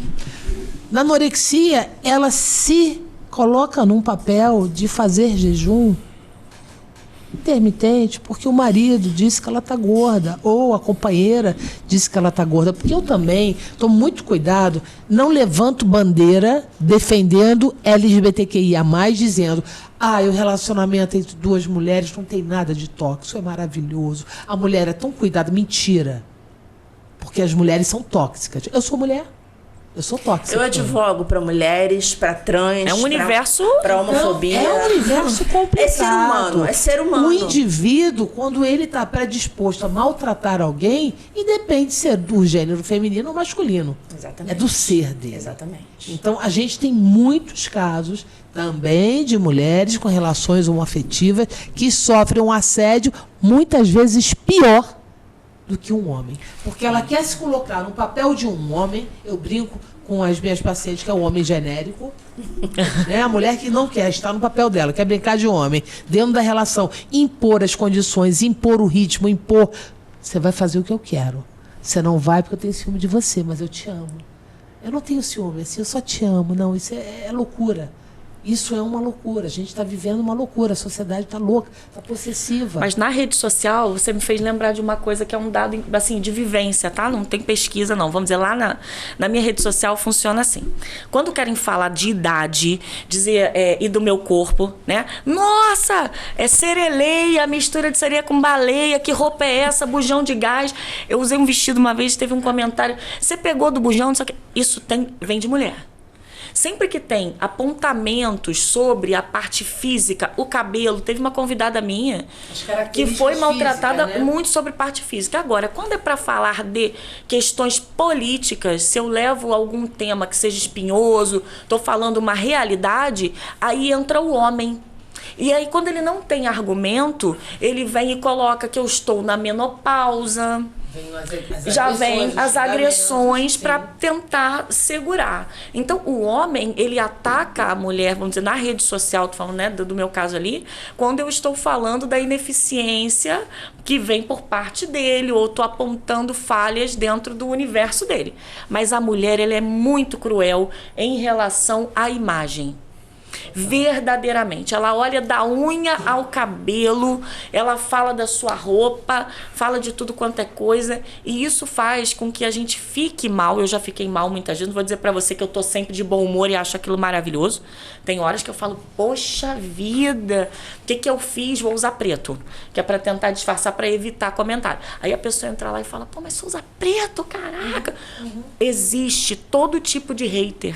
[SPEAKER 7] Na anorexia, ela se coloca num papel de fazer jejum intermitente, porque o marido disse que ela está gorda, ou a companheira disse que ela está gorda, porque eu também tomo muito cuidado, não levanto bandeira defendendo LGBTQIA+, dizendo, o relacionamento entre 2 mulheres não tem nada de tóxico, é maravilhoso, a mulher é tão cuidada, mentira, porque as mulheres são tóxicas. Eu sou mulher. Eu sou tóxica.
[SPEAKER 2] Eu advogo para mulheres, para trans,
[SPEAKER 6] é um universo
[SPEAKER 2] para homofobia.
[SPEAKER 7] É um universo complicado.
[SPEAKER 2] É ser humano.
[SPEAKER 7] O indivíduo, quando ele está predisposto a maltratar alguém, independe se é do gênero feminino ou masculino.
[SPEAKER 2] Exatamente.
[SPEAKER 7] É do ser dele.
[SPEAKER 2] Exatamente.
[SPEAKER 7] Então, a gente tem muitos casos também de mulheres com relações homoafetivas que sofrem um assédio muitas vezes pior do que um homem. Porque ela quer se colocar no papel de um homem, eu brinco com as minhas pacientes, que é o homem genérico, né? A mulher que não quer estar no papel dela, quer brincar de homem, dentro da relação, impor as condições, impor o ritmo, impor... Você vai fazer o que eu quero. Você não vai porque eu tenho ciúme de você, mas eu te amo. Eu não tenho ciúme, assim, eu só te amo. Não, isso é loucura. Isso é uma loucura. A gente está vivendo uma loucura. A sociedade está louca, está possessiva.
[SPEAKER 6] Mas na rede social, você me fez lembrar de uma coisa que é um dado assim, de vivência, tá? Não tem pesquisa, não. Vamos dizer, lá na minha rede social funciona assim. Quando querem falar de idade, dizer e do meu corpo, né? Nossa, é sereia, mistura de sereia com baleia, que roupa é essa? Bujão de gás. Eu usei um vestido uma vez, teve um comentário. Você pegou do bujão? Isso vem de mulher. Sempre que tem apontamentos sobre a parte física, o cabelo, teve uma convidada minha que foi maltratada física, né? Muito sobre parte física. Agora, quando é para falar de questões políticas, se eu levo algum tema que seja espinhoso, estou falando uma realidade, aí entra o homem. E aí, quando ele não tem argumento, ele vem e coloca que eu estou na menopausa. Já vem as agressões para tentar segurar. Então, o homem, ele ataca a mulher, vamos dizer, na rede social, tô falando, né, do meu caso ali, quando eu estou falando da ineficiência que vem por parte dele, ou estou apontando falhas dentro do universo dele. Mas a mulher, ela é muito cruel em relação à imagem. Verdadeiramente. Ela olha da unha ao cabelo, ela fala da sua roupa, fala de tudo quanto é coisa, e isso faz com que a gente fique mal. Eu já fiquei mal muitas vezes, não vou dizer pra você que eu tô sempre de bom humor e acho aquilo maravilhoso. Tem horas que eu falo, poxa vida, o que eu fiz? Vou usar preto, que é pra tentar disfarçar, pra evitar comentário. Aí a pessoa entra lá e fala, pô, mas você usa preto, caraca. Existe todo tipo de hater.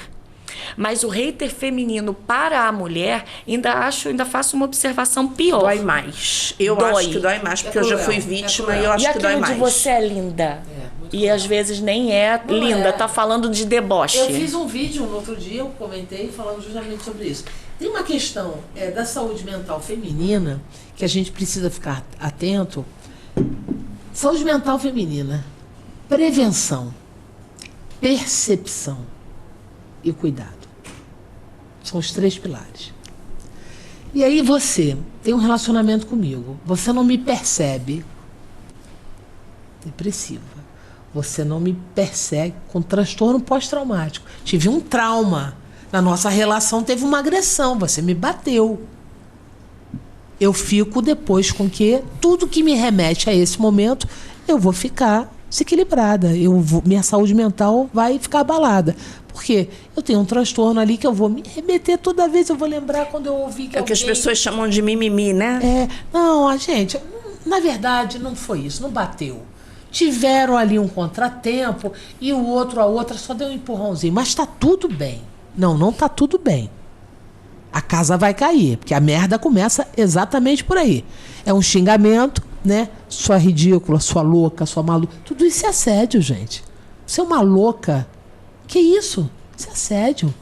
[SPEAKER 6] Mas o hater feminino para a mulher, ainda faço uma observação pior.
[SPEAKER 2] Dói mais. Eu acho que dói mais, porque eu já fui vítima e eu acho que dói mais.
[SPEAKER 6] E aquilo de você é linda. E às vezes nem é linda, tá falando de deboche.
[SPEAKER 7] Eu fiz um vídeo no outro dia, eu comentei falando justamente sobre isso. Tem uma questão da saúde mental feminina que a gente precisa ficar atento. Saúde mental feminina, prevenção, percepção e cuidado. São os 3 pilares. E aí você tem um relacionamento comigo, você não me percebe depressiva, você não me persegue com transtorno pós-traumático. Tive um trauma, na nossa relação teve uma agressão, você me bateu. Eu fico depois com que tudo que me remete a esse momento, eu vou ficar desequilibrada, minha saúde mental vai ficar abalada. Porque eu tenho um transtorno ali que eu vou me remeter toda vez, eu vou lembrar quando eu ouvi que
[SPEAKER 2] é o que as pessoas chamam de mimimi, né?
[SPEAKER 7] Não, a gente, na verdade, não foi isso, não bateu. Tiveram ali um contratempo e a outra só deu um empurrãozinho, mas tá tudo bem. Não tá tudo bem. A casa vai cair, porque a merda começa exatamente por aí. É um xingamento, né? Sua ridícula, sua louca, sua maluca. Tudo isso é assédio, gente. Você é uma louca. Que isso? Isso é assédio.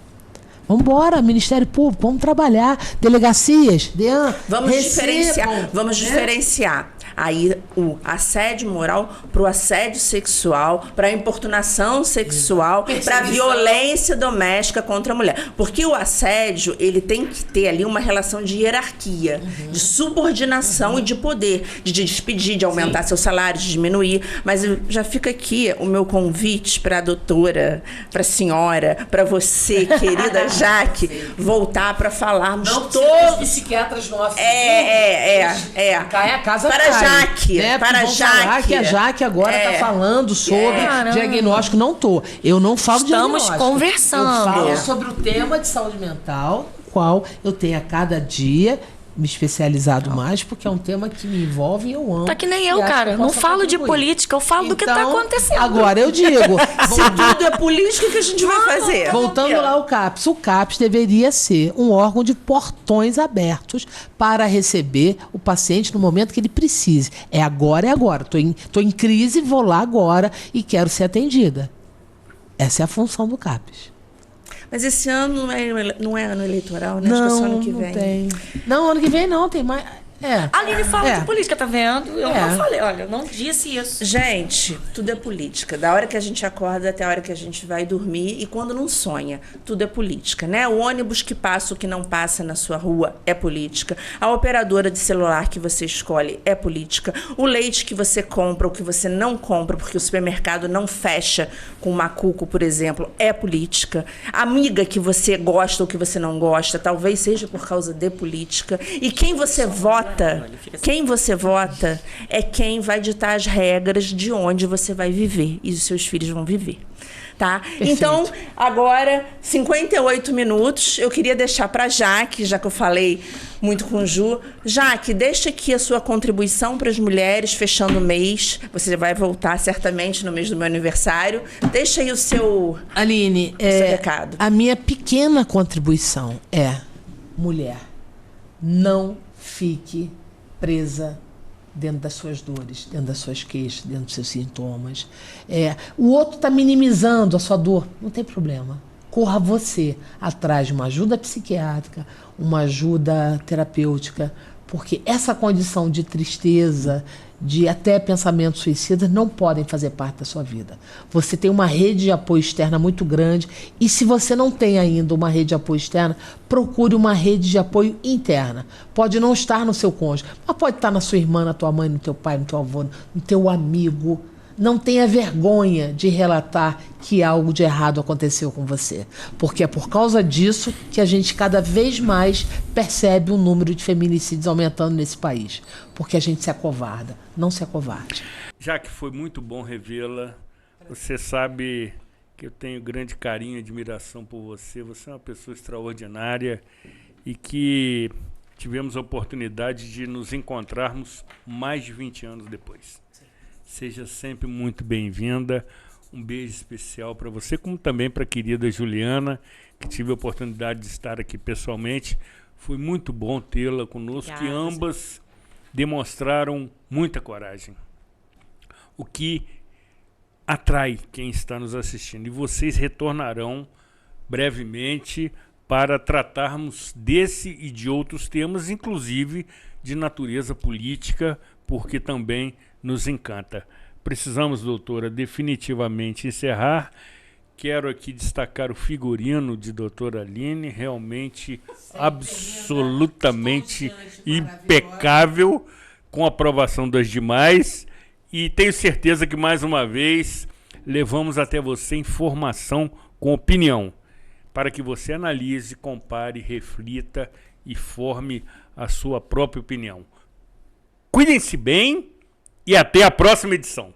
[SPEAKER 7] Vamos embora, Ministério Público, vamos trabalhar. Delegacias, DEAN,
[SPEAKER 2] vamos diferenciar. Aí o assédio moral pro assédio sexual, pra importunação sexual, pra violência doméstica contra a mulher. Porque o assédio, ele tem que ter ali uma relação de hierarquia, de subordinação e de poder, de despedir, de aumentar seu salário, de diminuir. Mas já fica aqui o meu convite pra doutora, pra senhora, pra você, querida Jaque, voltar pra falarmos
[SPEAKER 7] todos os psiquiatras nossos.
[SPEAKER 2] Cai
[SPEAKER 7] a casa
[SPEAKER 2] para Jaque,
[SPEAKER 7] né?
[SPEAKER 2] Para Jaque.
[SPEAKER 7] Que a Jaque agora está falando sobre diagnóstico. Não tô. Eu não falo de diagnóstico.
[SPEAKER 6] Estamos conversando.
[SPEAKER 7] Eu falo sobre o tema de saúde mental, qual eu tenho a cada dia me especializado mais, porque é um tema que me envolve e eu amo.
[SPEAKER 6] Tá que nem eu, cara. Não falo de política, eu falo do que tá acontecendo.
[SPEAKER 7] Agora eu digo,
[SPEAKER 2] se tudo é política, o que a gente vai fazer?
[SPEAKER 7] Voltando lá ao CAPS. O CAPS deveria ser um órgão de portões abertos para receber o paciente no momento que ele precise. É agora. Tô em crise, vou lá agora e quero ser atendida. Essa é a função do CAPS.
[SPEAKER 2] Mas esse ano não é ano eleitoral, né? Acho que é só ano que vem.
[SPEAKER 7] Tem. Não, ano que vem não, tem mais.
[SPEAKER 6] A Aline fala de política, tá vendo? Eu não falei, olha, eu não disse isso.
[SPEAKER 2] Gente, tudo é política. Da hora que a gente acorda até a hora que a gente vai dormir e quando não sonha, tudo é política, né? O ônibus que passa, o que não passa na sua rua é política. A operadora de celular que você escolhe é política. O leite que você compra ou que você não compra porque o supermercado não fecha com macuco, por exemplo, é política. A amiga que você gosta ou que você não gosta, talvez seja por causa de política. E quem você vota, é quem vai ditar as regras de onde você vai viver e os seus filhos vão viver. Tá?
[SPEAKER 7] Perfeito.
[SPEAKER 2] Então, agora, 58 minutos, eu queria deixar para Jaque, já que eu falei muito com o Ju. Jaque, deixa aqui a sua contribuição para as mulheres, fechando o mês. Você vai voltar certamente no mês do meu aniversário. Deixa aí o seu,
[SPEAKER 7] Aline,
[SPEAKER 2] seu recado.
[SPEAKER 7] A minha pequena contribuição é: mulher, não fique presa dentro das suas dores, dentro das suas queixas, dentro dos seus sintomas. O outro está minimizando a sua dor, não tem problema. Corra você atrás de uma ajuda psiquiátrica, uma ajuda terapêutica, porque essa condição de tristeza, de até pensamentos suicidas, não podem fazer parte da sua vida. Você tem uma rede de apoio externa muito grande e se você não tem ainda uma rede de apoio externa, procure uma rede de apoio interna. Pode não estar no seu cônjuge, mas pode estar na sua irmã, na tua mãe, no teu pai, no teu avô, no teu amigo, Não tenha vergonha de relatar que algo de errado aconteceu com você. Porque é por causa disso que a gente cada vez mais percebe o número de feminicídios aumentando nesse país. Porque a gente se acovarda. Não se acovarde.
[SPEAKER 1] Jaque, foi muito bom revê-la. Você sabe que eu tenho grande carinho e admiração por você. Você é uma pessoa extraordinária e que tivemos a oportunidade de nos encontrarmos mais de 20 anos depois. Seja sempre muito bem-vinda. Um beijo especial para você, como também para a querida Juliana, que tive a oportunidade de estar aqui pessoalmente. Foi muito bom tê-la conosco. Obrigada. E ambas demonstraram muita coragem, o que atrai quem está nos assistindo. E vocês retornarão brevemente para tratarmos desse e de outros temas, inclusive de natureza política, porque também nos encanta. Precisamos, doutora, definitivamente encerrar. Quero aqui destacar o figurino de doutora Aline, realmente absolutamente impecável, com a aprovação das demais. E tenho certeza que, mais uma vez, levamos até você informação com opinião, para que você analise, compare, reflita e forme a sua própria opinião. Cuidem-se bem e até a próxima edição.